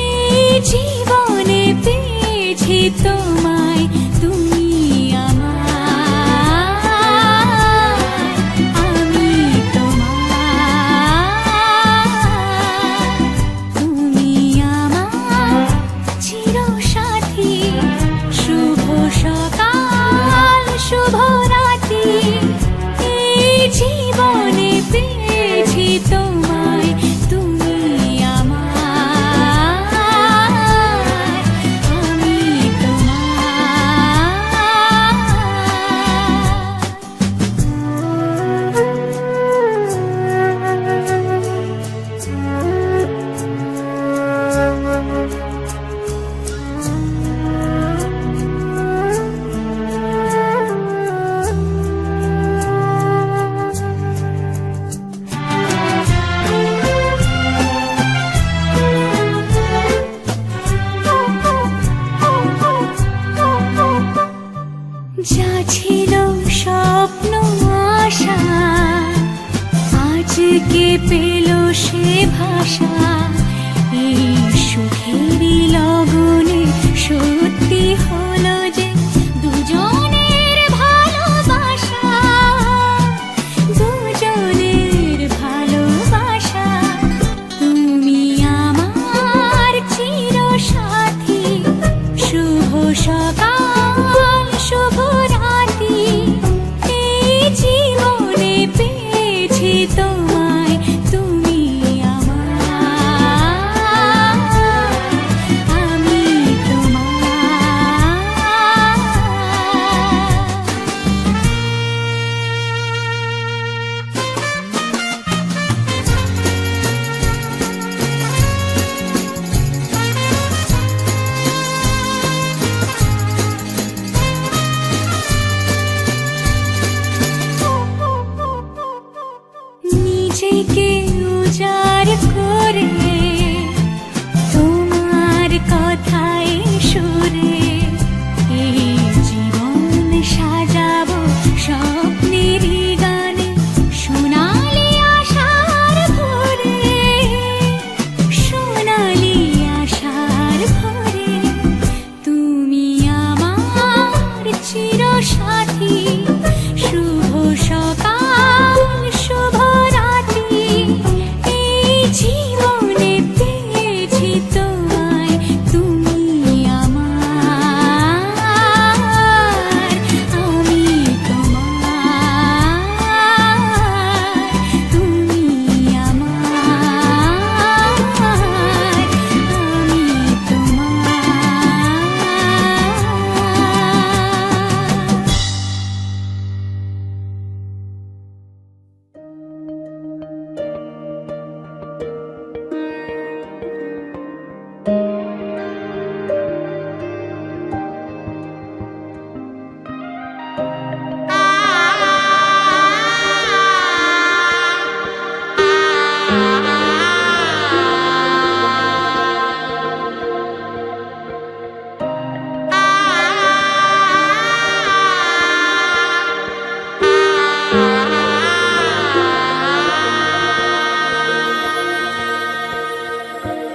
এই জীবনে পেয়েছি তোমায় তুমি আমার আমি তোমার তুমি আমার চির সাথী শুভ সকাল শুভ রাতি এই জীবনে পেয়েছি তোমায় তুমি আমার আমি যা ছিল স্বপ্ন আশা আজকে পেল সে ভাষা এই সুখেরই লগনে সত্যি হলো যে দুজনের ভালোবাসা দুজনের ভালোবাসা তুমি আমার চির সাথী শুভ সকাল শুভ রাতি এই জীবনে পেয়েছি তোমায় তুমি আমার আমি নিজেকে উজাড় করে তোমার কথায় সুরে এই জীবন সাজাবো স্বপ্নেরই গানে সোনালি আশার ভোরে সোনালি আশার ভোরে তুমি আমার চির সাথী শুভ সকাল শুভ রাতি এই জীবনে পেয়েছি তোমায় তুমি আমার আমি তোমার তুমি আমার আমি তোমার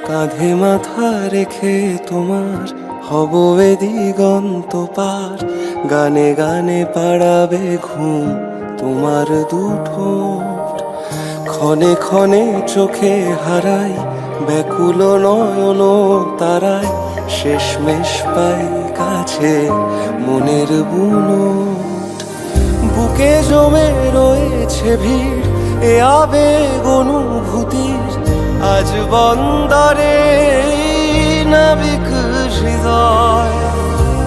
কাঁধে মাথা রেখে তোমার হব এ দিগন্ত পার গানে গানে পাড়াবে ঘুম তোমার দুঠোঁট ক্ষণে ক্ষণে চোখে হারাই ব্যাকুল নয়ন তারায় শেষমেশ পাই কাছে মনের বুনোট বুকে জমে রয়েছে ভিড় এ আবেগ অনুভূতির আজ বন্দরে নাবিক হৃদয়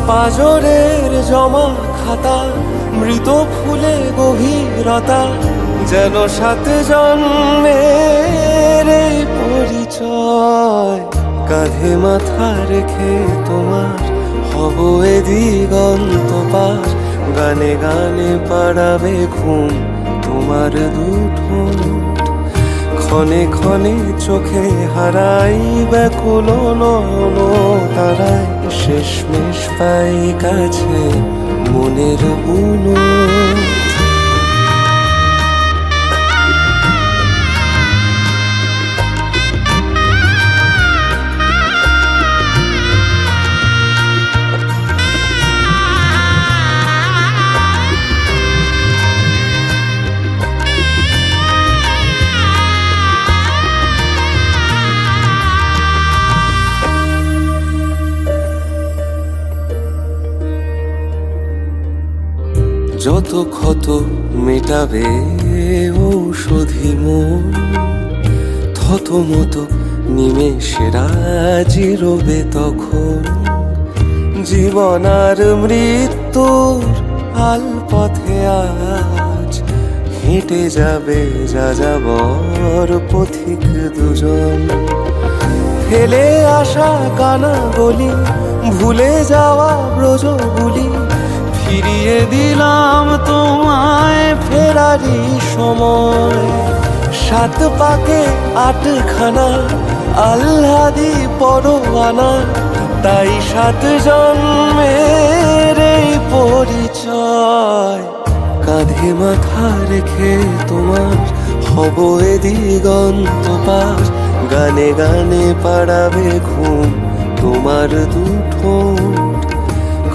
পাজরের জমা খাতা মৃত ফুলে গভীরতা যেন সাত জন্মের এই পরিচয় কাঁধে মাথা রেখে তোমার হব এ দিগন্ত পার গানে গানে পাড়াবে ঘুম তোমার দুঠোঁট ক্ষণে ক্ষণে চোখে হারাই ব্যাকুল নয়ন তারাই শেষমেশ পাই কাছে মনের বুনো যত ক্ষত মেটাবে ঔষধি মন, থতমত নিমেষেরা জিরোবে তখন। জীবন আর মৃত্যুর আল পথে আজ হেঁটে যাবে যা যাবর পথিক দুজন। ফেলে আসা কানা গলি, ভুলে যাওয়া ব্রজগুলি, ফিরিয়ে দিলাম তোমায় ফেরারি সময়। সাত পাকে আটখানা আহ্লাদি পরোয়ানা, তাই সাত জন্মের এই পরিচয়। কাঁধে মাথা রেখে তোমার হব এ দিগন্ত পার, গানে গানে পাড়াবে ঘুম তোমার দুটো।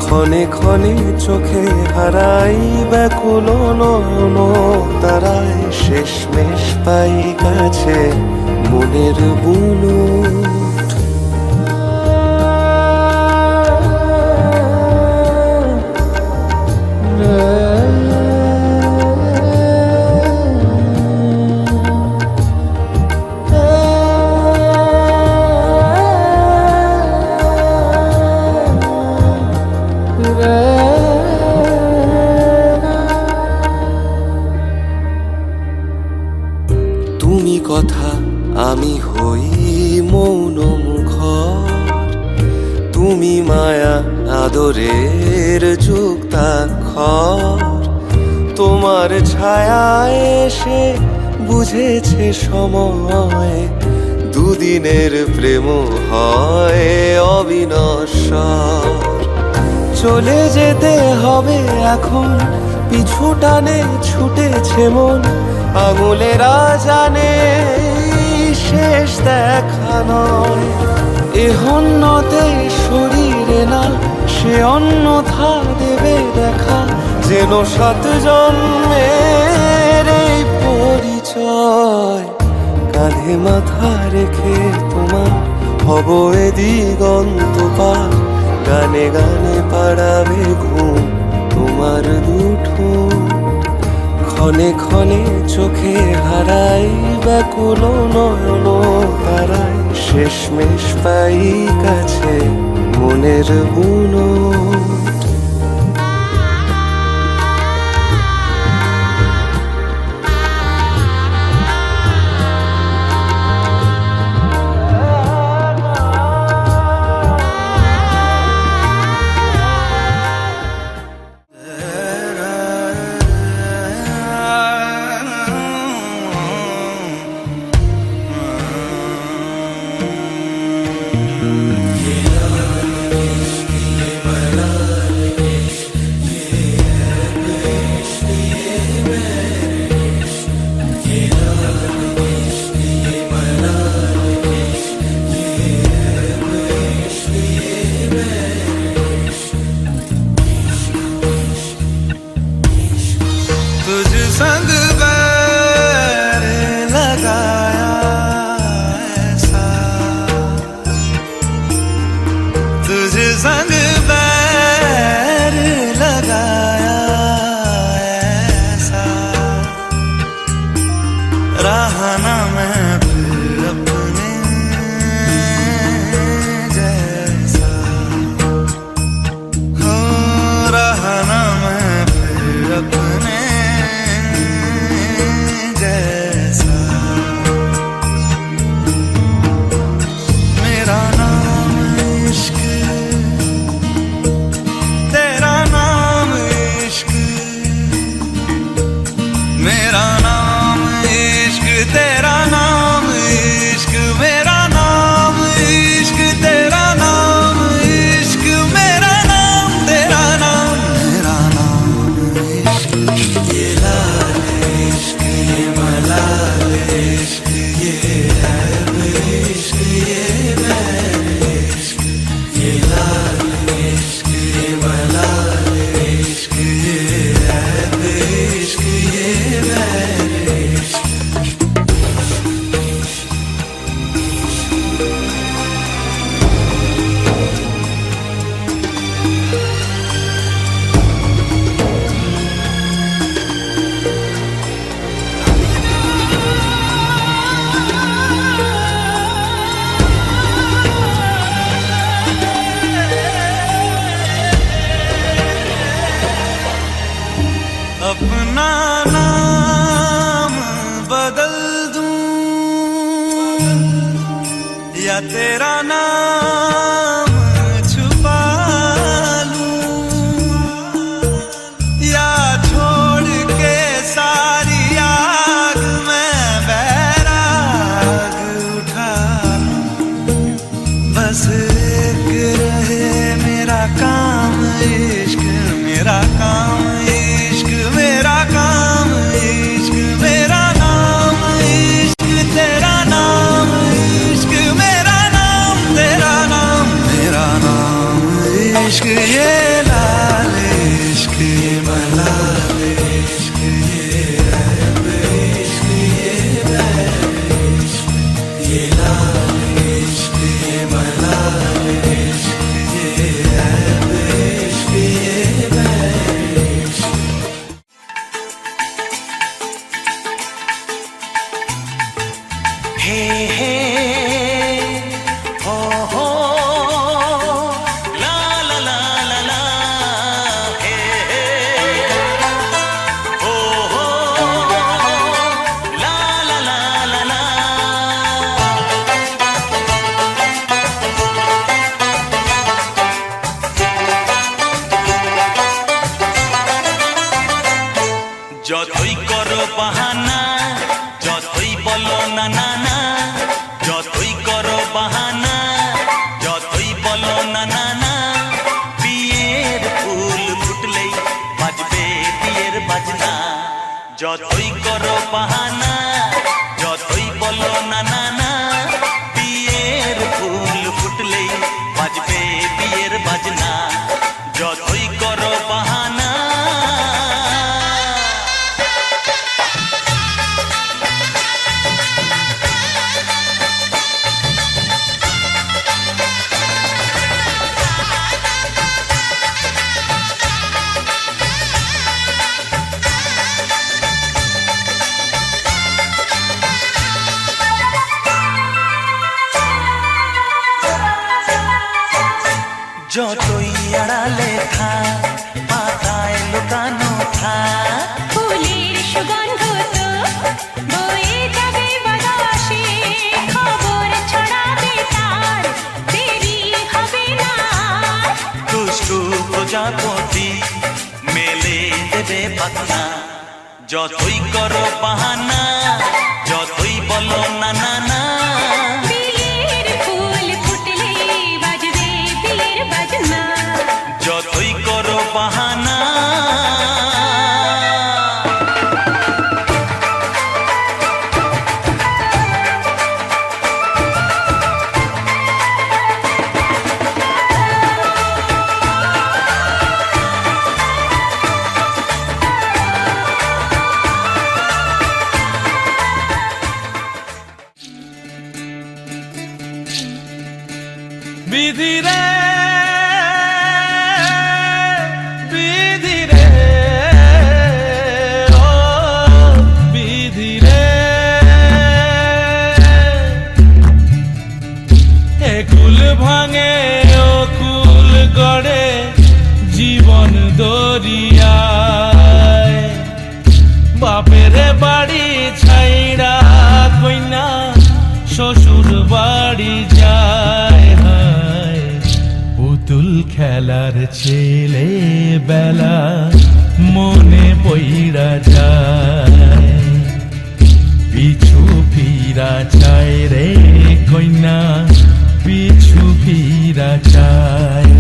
ক্ষণে ক্ষণে চোখে হারাই ব্যাকুল নয়ন তারায়, শেষমেশ পাই কাছে মনের বুনো। তুমি কথা আমি হই মৌন মুখর, তুমি মায়া আদরের যুক্তাক্ষর। তোমার ছায়া এসে বুঝেছে সময়, দুদিনের প্রেম হয় অবিনশ্বর। চলে যেতে হবে এখন, পিছু টানে ছুটেছে মন, আঙুলেরা জানে শেষ দেখা নয়। এ হন্যতে শরীরে না, সে অন্যথা দেবে দেখা, যেন সাত জন্মের এই পরিচয়। কাঁধে মাথা রেখে তোমার হব এ দিগন্ত পার, গানে গানে পাড়াবে ঘুম তোমার দুটো। ক্ষণে ক্ষণে চোখে হারাই ব্যাকুল নয়ন তারাই, শেষমেশ পাই কাছে মনের বুনো। तुझ संग बैर लगाया ऐसा, तुझ संग बैर लगाया ऐसा, रहा ना मैं फिर अपने जैसा। हो रहा ना मैं फिर अपने अपना नाम बदल दूं या तेरा नाम छुपा लूं या छोड़ के सारी आग में बैराग उठा लूं बस एक रहे मेरा काम इश्क मेरा काम इश्क मेरा काम इश्क मेरा नाम इश्क तेरा नाम इश्क मेरा नाम तेरा नाम मेरा नाम इश्क ये लाल इश्क ये मलाल इश्क ये रैब इश्क ये बैर इश्क ये लाल इश्क ये मलाल इश्क ये रैब इश्क ये बैर इश्क हे हे हो हो ला ला ला ला ला हे हे हो हो ला ला ला ला ला যতই করো বাহানা যতই বলো না না না যতই করো বাহানা যতই বলো না না না বিয়ের ফুল ফুটলেই বাজবে বিয়ের বাজনা যতই করো বাহানা যতই বলো না না না বিয়ের ফুল ফুটলেই বাজবে বিয়ের বাজনা যতই করো বাহানা যতই আড়ালে থাক পাতায় লুকানো থাক ফুলের সুগন্ধ তো বয়ে যাবে বাতাসে খবর ছড়াবে তার দেরি হবে না দুষ্টু প্রজাপতি মেলে দেবে পাখনা যতই করো বাহানা যতই বলো না না না বিয়ের ফুল ফুটলে বাজবে বিয়ের বাজনা যতই করো বাহানা বিধি রে বিধি রে ও বিধি রে এ কুল ভাঙে ও কুল গড়ে জীবন দরিয়ায় বাপের বাড়ি ছাইড়া কইনা শ্বশুর বাড়ি যায় হায় পুতুল খেলার ছেলে বেলা মনে পইরা যায় পিছু ফিরা চায় রে কইনা পিছু ফিরা চায়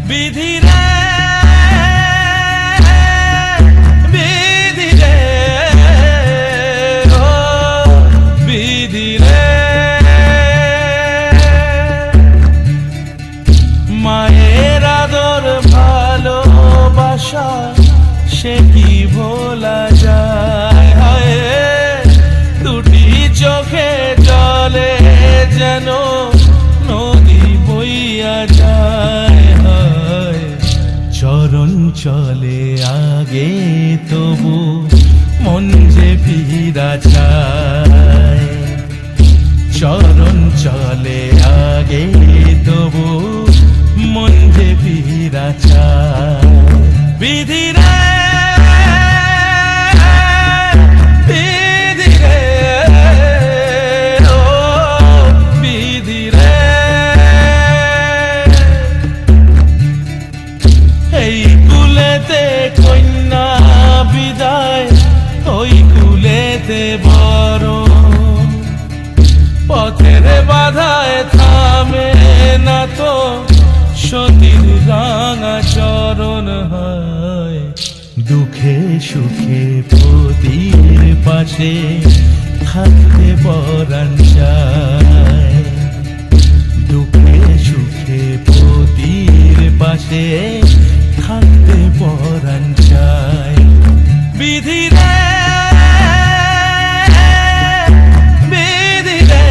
বিধি রে বিধি রে ও বিধি রে মায়ের আদর ভালোবাসা সে কি ভোলা যায় হায় দুটি চোখে জলে যেন নদী বইয়া যায় হায় চরণ চলে আগে তবু মন যে ফিরা চায় চরণ চলে আগে তবু মন যে ফিরা চায় বিধি রে বরণ পথের বাধায় থামে না তো সতীর রাঙা চরণ হয় দুঃখে সুখে পতির পাশে থাকতে পরাণ চায় দুঃখে সুখে পতির পাশে থাকতে পরাণ চায় বিধি রে বিধি রে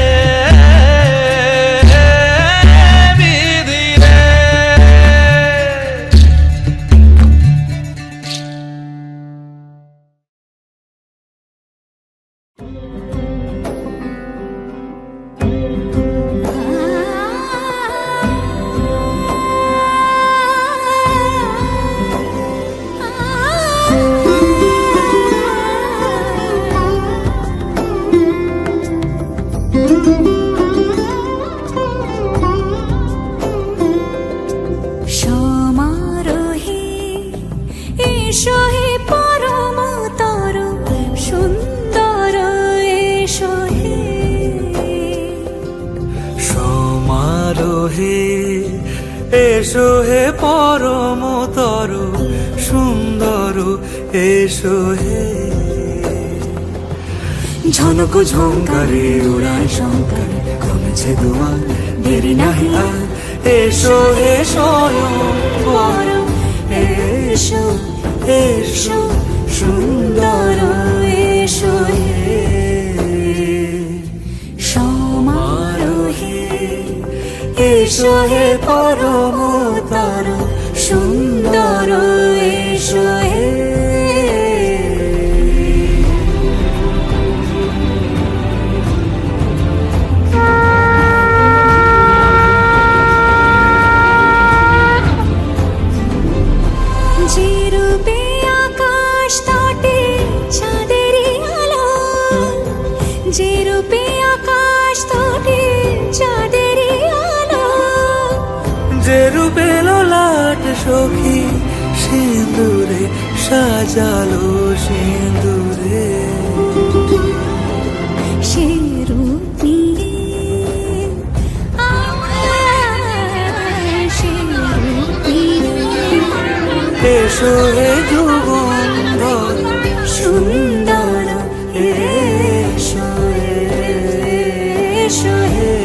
বিধি রে সমারোহে এসো হে পরমতর সুন্দর এসো হে সমারোহে এসো হে পরমতর সুন্দর এসো হে ঝনক ঝঙ্কারে উড়ায় শঙ্কর কমেছে দুয়ার দেরি নাহি আর এসো হে স্বয়ং পরম এসো এসো সুন্দর এসো হে সমারোহে এসো হে পরমতর সুন্দর এসো হে যে রূপে আকাশ তটে চাঁদেরই আলো যে রূপে আকাশ তটে চাঁদেরই আলো যে রূপে ললাট সখী সিঁদুরে সাজালো সিঁদুরে সে রূপ নিয়ে সে রূপ নিয়ে এসো হে যুগন্ধর সুন্দর এসো এসো হে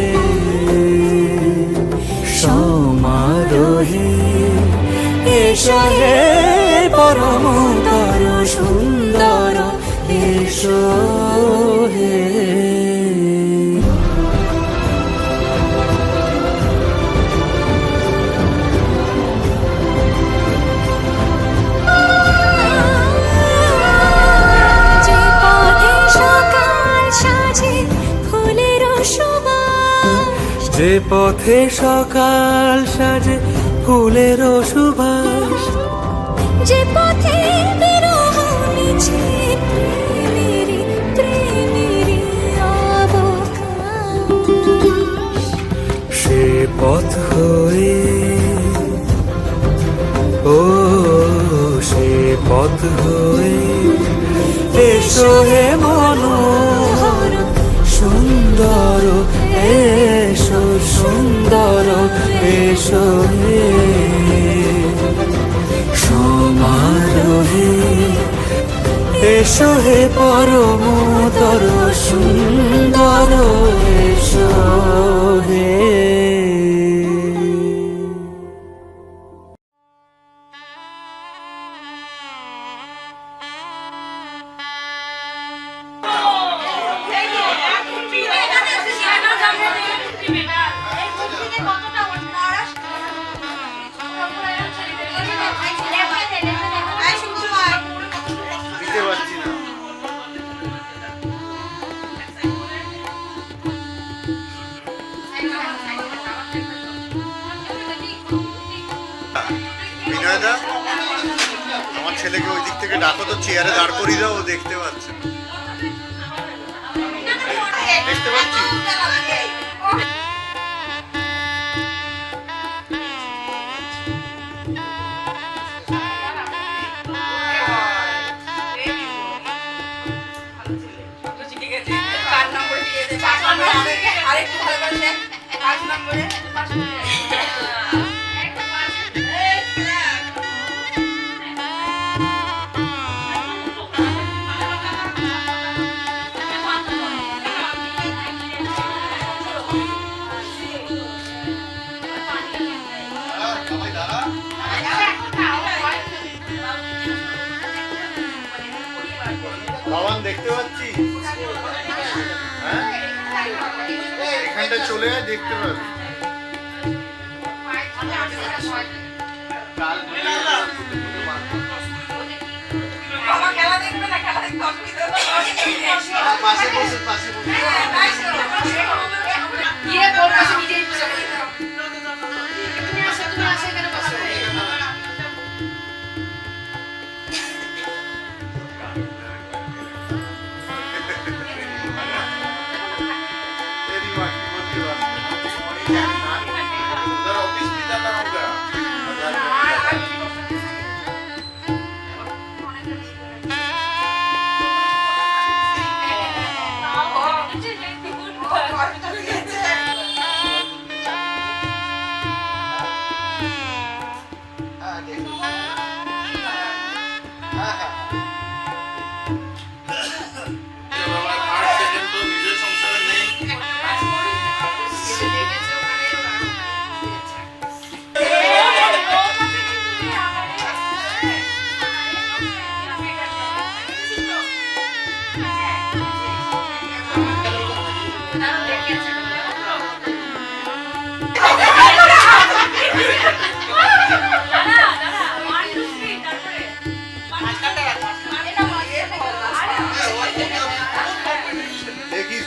সমারোহে এসো হে পরমতর সুন্দর এসো হে যে পথে সকাল সাজে ফুলের সুবাস যে পথে সকাল সাজে ফুলের সুবাস যে পথে বিরহ মিছে প্রেমেরই প্রেমেরই অবকাশ সে পথ হয়ে ও সে পথ হয়ে এসো হে মনোহর সুন্দর এসো সুন্দর এসো হে সমারোহে এসো হে পরমতর সুন্দর এসো হে বিনয়দা, আমার ছেলেকে ওই দিক থেকে ডাকো তো, চেয়ারে দাঁড় করিয়ে দাও, ও দেখতে পাচ্ছে না। দেখতে পাচ্ছি। বাবান দেখতে পাচ্ছি, হ্যাঁ এখানটা চলে আয়, দেখতে পাবি। পাশে বসে পাশে বসে ऑफिस भी जाना होगा।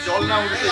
জল না উঠতে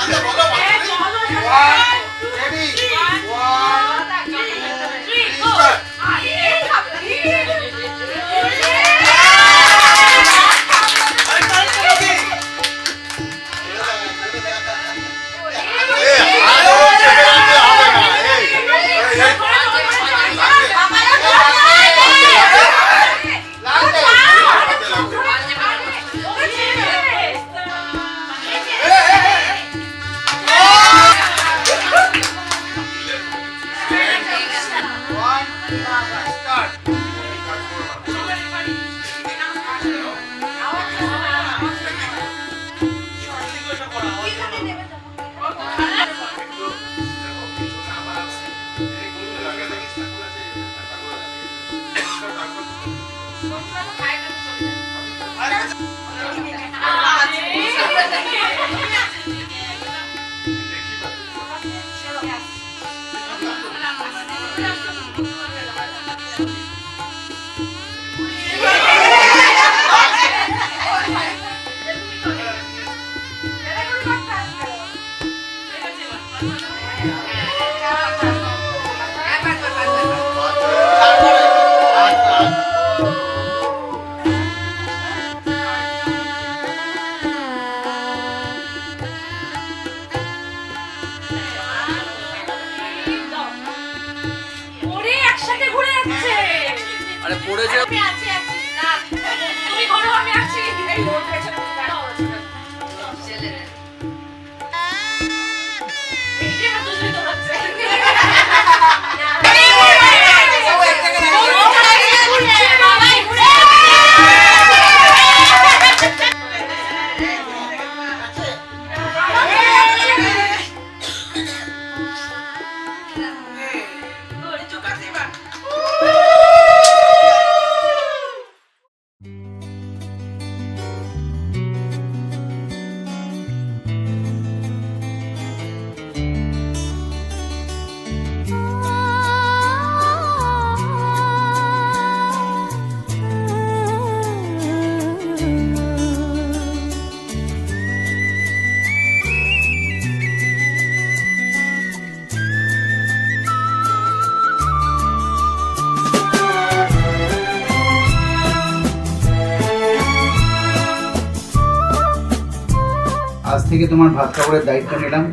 আজ থেকে তোমার ভাত কাপড়ের দায়িত্ব নিলাম।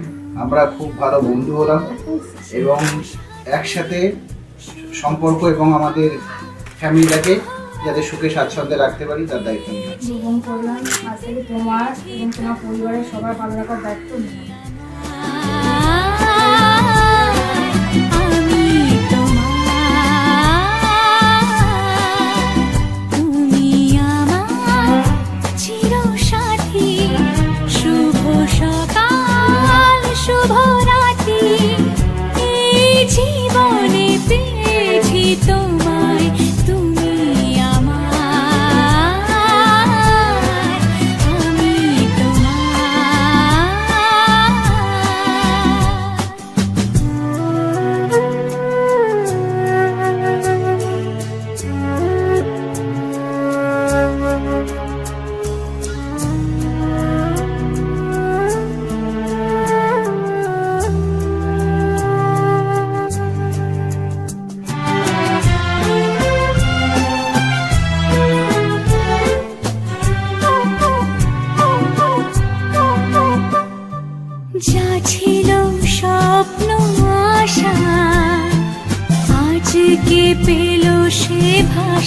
আমরা খুব ভালো বন্ধু হলাম এবং একসাথে সম্পর্ক এবং আমাদের ফ্যামিলিটাকে যাতে সুখে স্বাচ্ছন্দ্যে রাখতে পারি তার দায়িত্ব নিলাম। জীবন করলাম আজ থেকে তোমার এবং তোমার পরিবারের সবার ভালো রাখার দায়িত্ব নিলাম।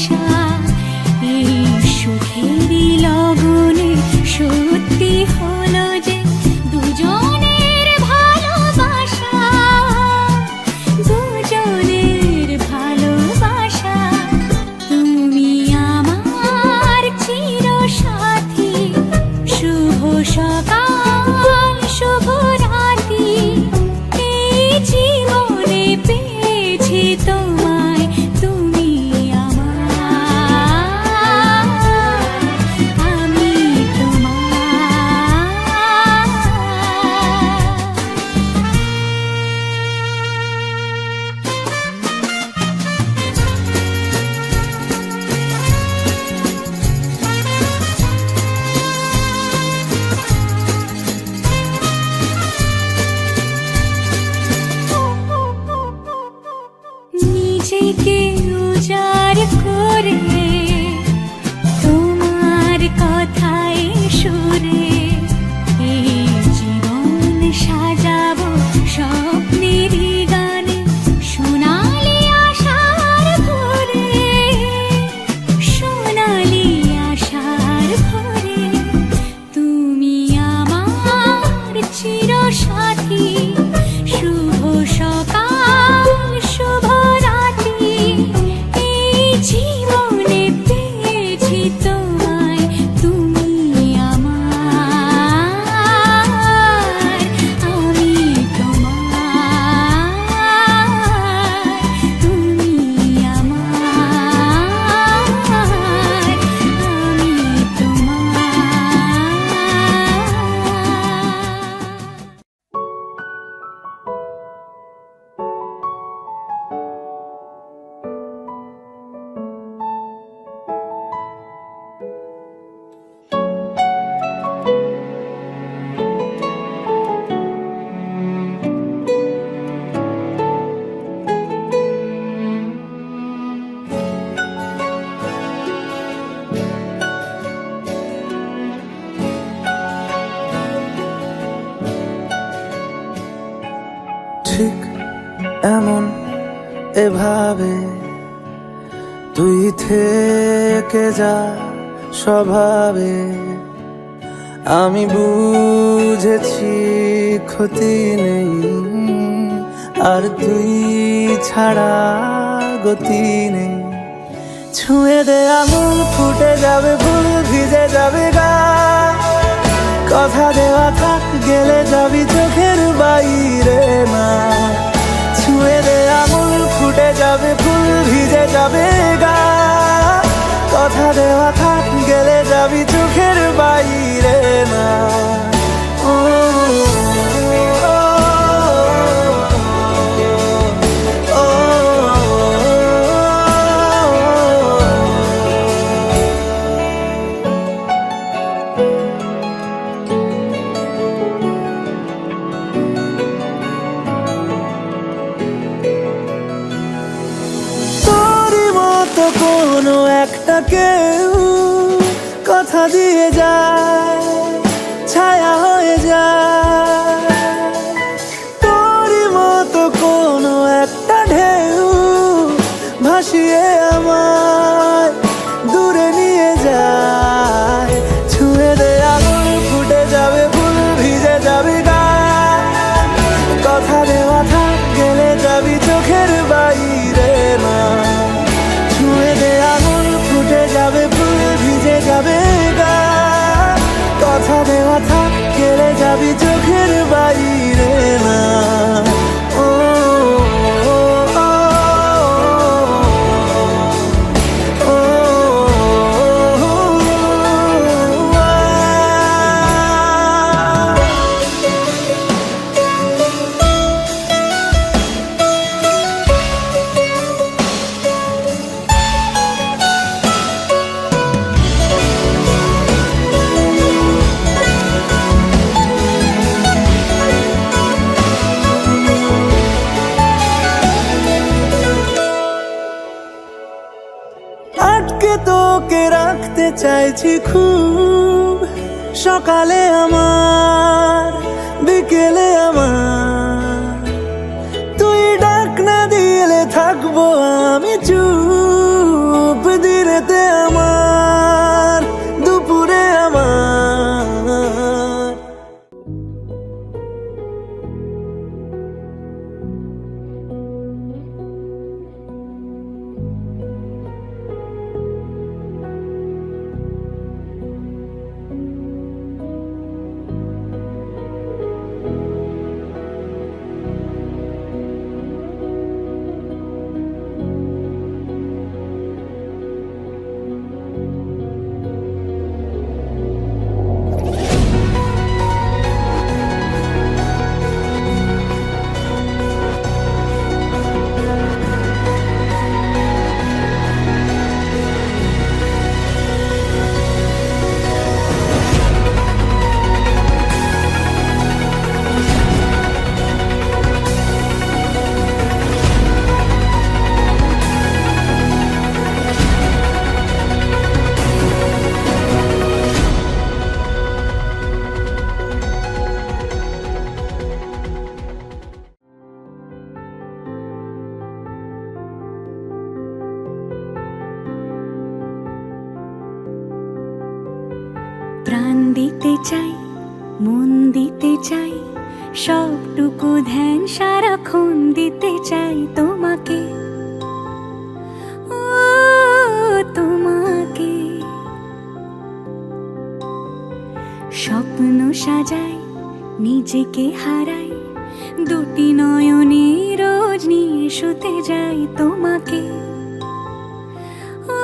আশা এই সুখেরই লগনে সত্যি হলো যে দুজনের ভালোবাসা, দুজনের ভালোবাসা। তুমি আমার চিরসাথী, শুভ সকাল শুভ রাতি, এই জীবনে পেয়েছি তোমায়, তুমি আমার, আমি তোমার। নিজেকে উজাড় করে তোমার কথায় সুরে এই জীবন সাজাবো স্বপ্নেরই গানে, সোনালি আশার ভোরে, সোনালি আশার ভোরে। তুমি আমার চিরসাথী, শুভ সকাল শুভ রাতি, এই জীবনে পেয়েছি তোমায়, তুমি আমার, আমি তোমার, তুমি আমার, আমি তোমার। ঠিক এমন এভাবে তুই থেকে যা স্বভাবে, আমি বুঝেছি ক্ষতি নেই আর তুই ছাড়া গতি নেই। ছুঁয়ে দে আঙুল ফুটে যাবে ফুল, ভিজে যাবে গা, কথা দেওয়া থাক গেলে যাবি চোখের বাইরে না। ছুঁয়ে দে আঙুল ফুটে যাবে ফুল, ভিজে যাবে গা, কথা দেওয়া থাক গেলে যাবি চোখের বাইরে না। ও, ও, ও, ও, তোরই মতো কোনো একটা কেউ কথা দিয়ে যায়, ছায়া হয়ে যায়। তোরই মতো কোনো একটা ঢেউ ভাসিয়ে আমায় দূরে নিয়ে যায়। ছুঁয়ে দে আঙুল ফুটে যাবে ফুল, ভিজে যাবে গা, কথা দেওয়া থাক গেলে যাবি চোখের বাইরে না। ছুঁয়ে দে আঙুল ফুটে যাবে ফুল, ভিজে যাবে গা, কথা দেওয়া থাক গেলে যাবি চোখের বাইরে না। ও, ও, ও, ও, ও, আটকে তোকে রাখতে চাইছি খুব, সকালে আমার বিকেলে আমার, তুই ডাক না দিলে থাকবো আমি চুপ। প্রাণ দিতে চাই, মন দিতে চাই, সবটুকু ধ্যান সারাক্ষণ দিতে চাই তোমাকে, ও তোমাকে। স্বপ্ন সাজাই, নিজেকে হারাই, দুটি নয়নে রোজ নিয়ে শুতে যাই তোমাকে, ও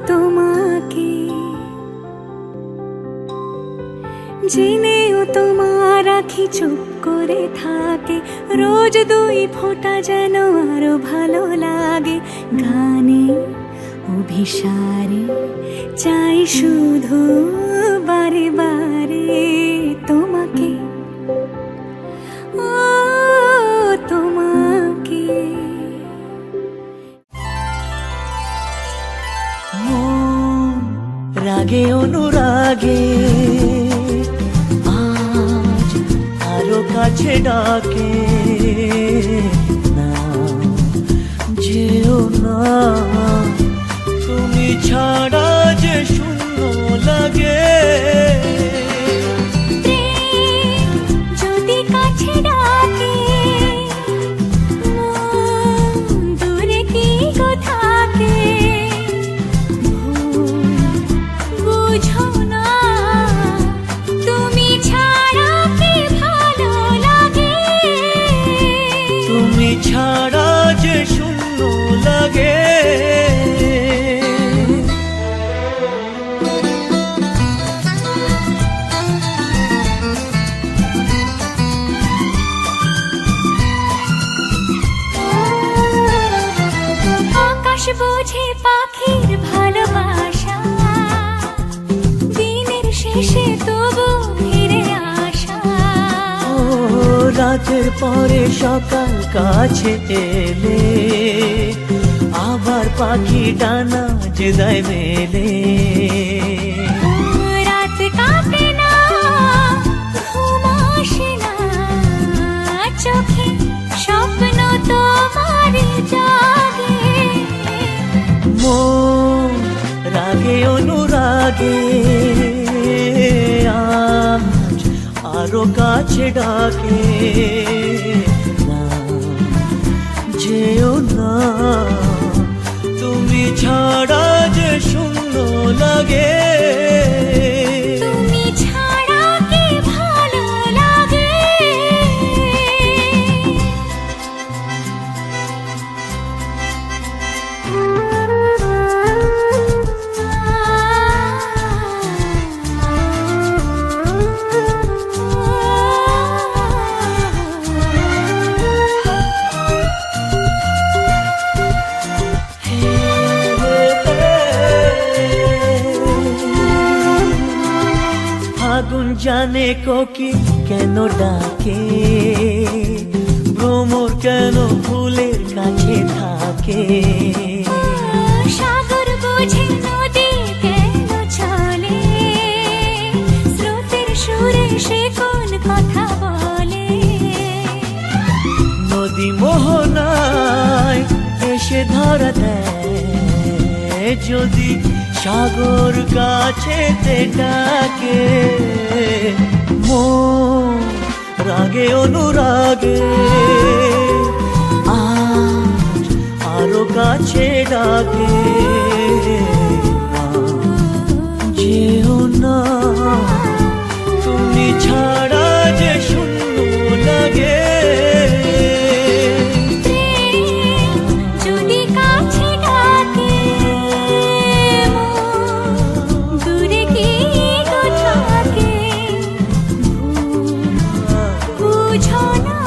তোমাকে। জেনেও তোমার আখি চুপ করে থাকে, রোজ দুই ফোঁটা যেন আরো ভালো লাগে। গানে অভিসারে চাই শুধু বারে বারে তোমাকে, ও তোমাকে। মন রাগে অনুরাগে আজ আরো কাছে ডাকে, না যেও না, তুমি ছাড়া যে শূন্য লাগে। প্রেম যদি কাছে ডাকে, মন দূরে কি গো থাকে, বুঝো না, তুমি ছাড়া কি ভালো লাগে। তুমি ছাড়া যে শূন্য লাগে। আকাশ বোঝে পাখির ভালোবাসা, দিনের শেষে তবু ফিরে আসা। ও রাতের পরে সকাল কাছে এলে, আবার পাখি ডানা যে দেয় মেলে। রাত কাটে না, ঘুম আসে না, চোখে স্বপ্ন তোমার জাগে। মন রাগে অনুরাগে আজ আরো কাছে ডাকে, না যেও না, তুমি ছাড়া যে শূন্য লাগে। তুমি ছাড়া কি ভালো লাগে। আগুন জানে কোকিল কেন ডাকে, ভ্রমর কেন ফুলের কাছে থাকে। সাগর বোঝে নদী কেন চলে, স্রোতের সুরে সে কোন কথা বলে। নদী মোহনায় এসে ধরা দেয়, যদি সাগর কাছে ডাকে। মন রাগে অনুরাগে আজ আরো কাছে ডাকে, যেও না, তুমি ছাড়া যে শূন্য লাগে। যদি কাছে ডাকে, মন দূরে কি গো থাকে, বুঝো না,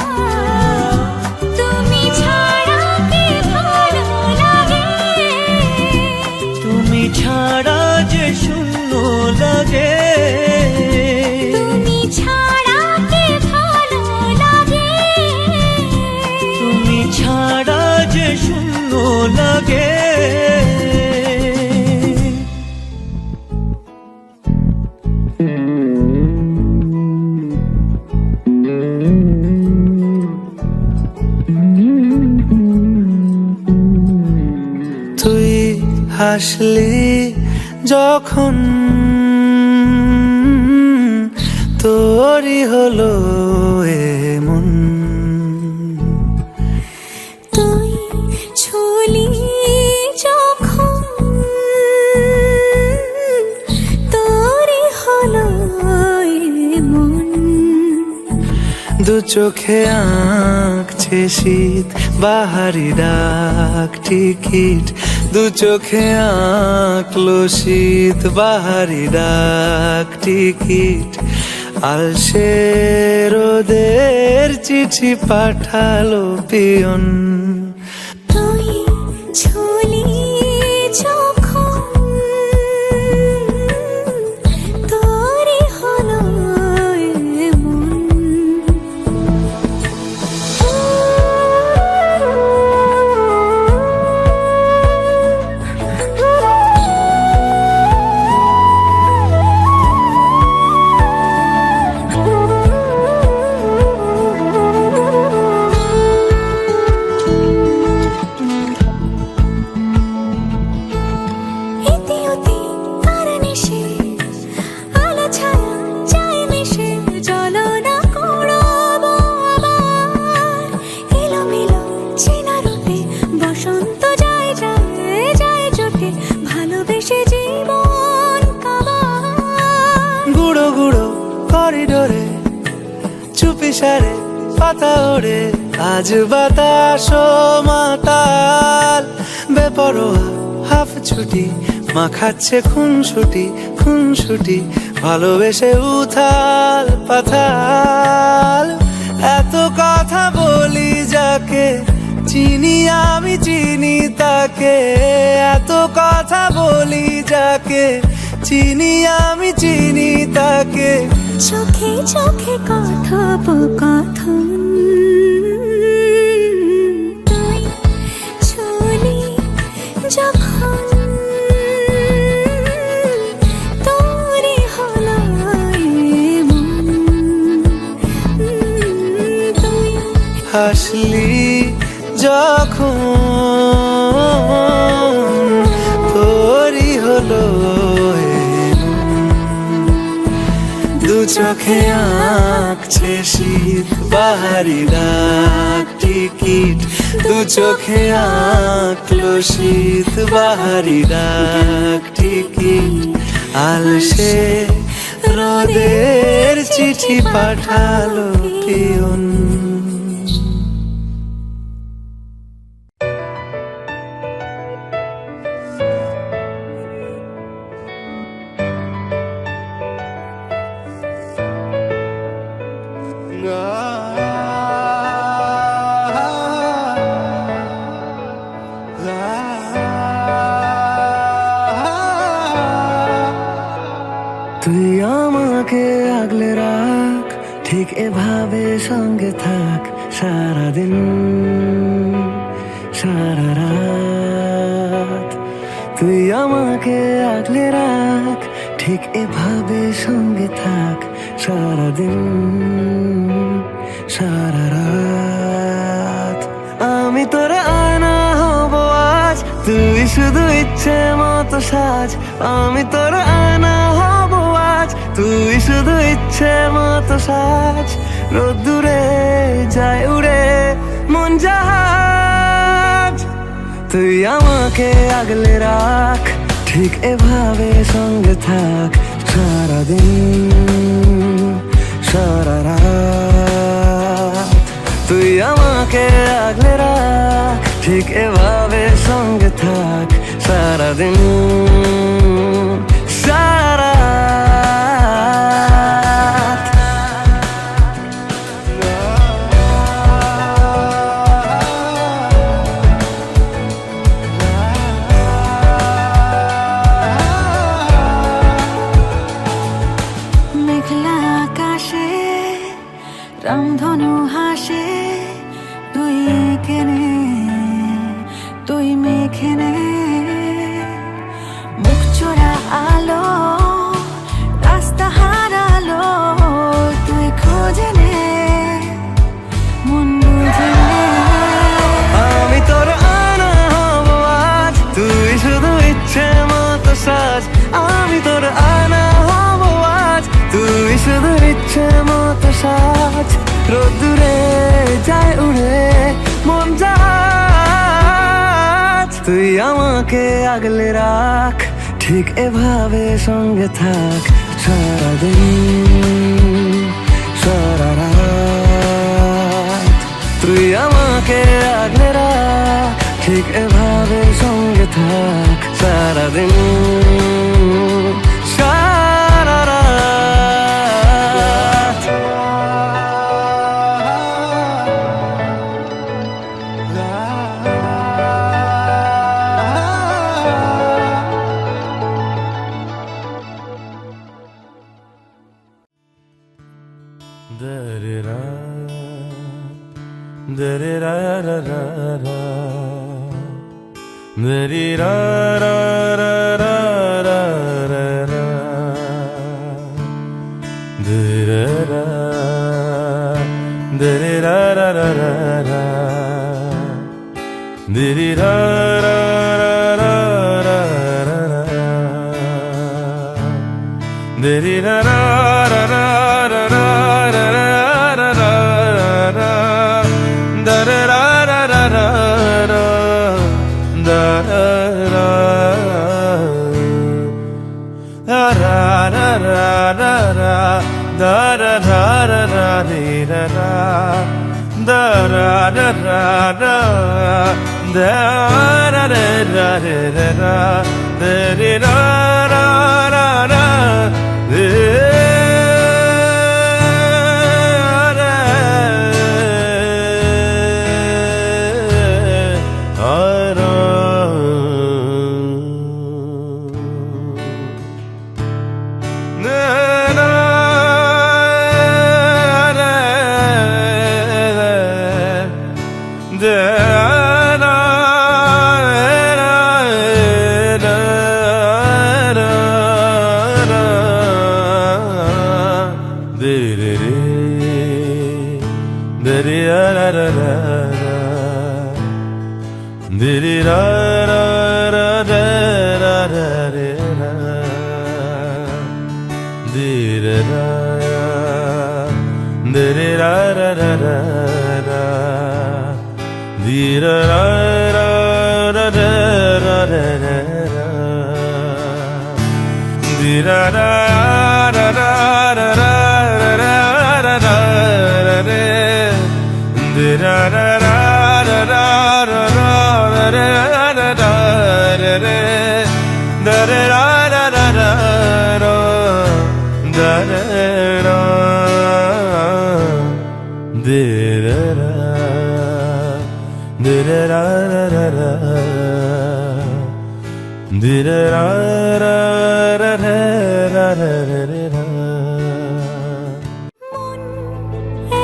তুমি ছাড়া কি ভালো লাগে। তুমি ছাড়া যে শূন্য লাগে। তুমি ছাড়া কি ভালো লাগে। তুমি ছাড়া যে শূন্য লাগে। তুই হাসলি যখন তোরই হলো এমন। তুই ছুলি যখন তোরই হলো এমন। দু চোখে আঁকছে শীত বাহারি ডাক টিকিট, দু চোখে আঁকলো শীত বাহারি ডাক টিকিট। আলসে রোদের চিঠি পাঠালো পিয়ন। তুই ছুলি যখন তোরই হলো এমন। ইতিউতি কারণেসে আলো ছায়া যায় মিশে জ্বলনা কুড়াবো আবার। এলোমেলো চেনা রূপে বসন্ত যায় যায় যায় জোটে ভালোবেসে জীবন কাবার। গুঁড়ো গুঁড়ো করিডোরে চুপি সারে পাতা ওড়ে, আজ বাতাস মাতাল বেপরোয়া হাফ ছুটি মাখাচ্ছে খুনসুটি খুনসুটি, ভালোবেসে উথাল পাথাল। এত কথা বলি যাকে চিনি আমি চিনি তাকে, এত কথা বলি যাকে চিনি আমি চিনি তাকে। চোখে চোখে কথোপকথন তুই ছুলি যখন তোরই হলো এমন। তুই হাসলি যখন তোরই হলো এমন। দু চোখে আঁকছে শীত বাহারি ডাক টিকিট, দু চোখে আঁকলো শীত বাহারি ডাক টিকিট। আলসে রোদের চিঠি পাঠালো পিয়ন। তুই আমাকে আগলে রাখ, ঠিক এভাবে সঙ্গে থাক সারাদিন সারা রাত। তুই আমাকে আগলে রাখ, ঠিক এভাবে সঙ্গে থাক সারাদিন সারা রাত। আমি তোর আয়না হব আজ, তুই শুধু ইচ্ছে মতো সাজ। আমি তোর আয়না হব আজ, তুই শুধু ইচ্ছে মতো সাজ। রোদ্দুরে যায় উড়ে মন জাহাজ। তুই আমাকে আগলে রাখ, ঠিক এভাবে সঙ্গে থাক সারাদিন সারা রাত। তুই আমাকে আগলে রাখ, ঠিক এভাবে সঙ্গে থাক সারাদিন সারা রাত। মেঘলা আকাশে রামধনু হাসে, তুই কেনে তুই মেখেনে মুক্ত আমাকে আগলে রাখ, ঠিক এভাবে সঙ্গে থাক সারাদিন সারা রাত। তুই আমাকে আগলে রাখ, ঠিক এভাবে সঙ্গে থাক সারাদিন সারা রাত।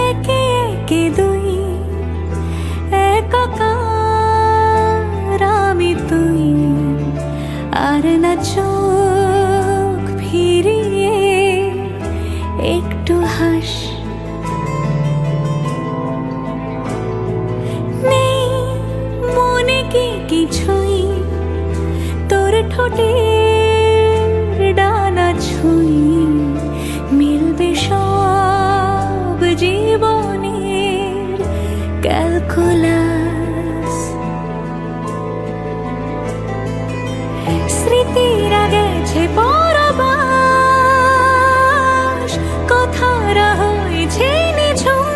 একে একে দুই একাকার আমি তুই, আর না চোখ ফিরিয়ে একটু হাস। নেই মনে কি কিছুই, তোর ঠোঁটের ডানা ছুঁই, মিলবে সব জীবনের ক্যালকুলাস। স্মৃতিরা গেছে পরবাস, কথারা হয়েছে নিঝুম,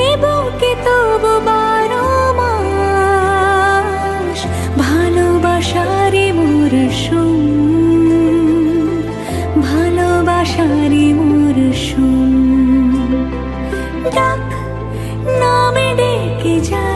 এ বুকে তবু 12 মাস ভালোবাসারই মরশুম, ভালোবাসারই মরশুম। ডাক নামে ডেকে যা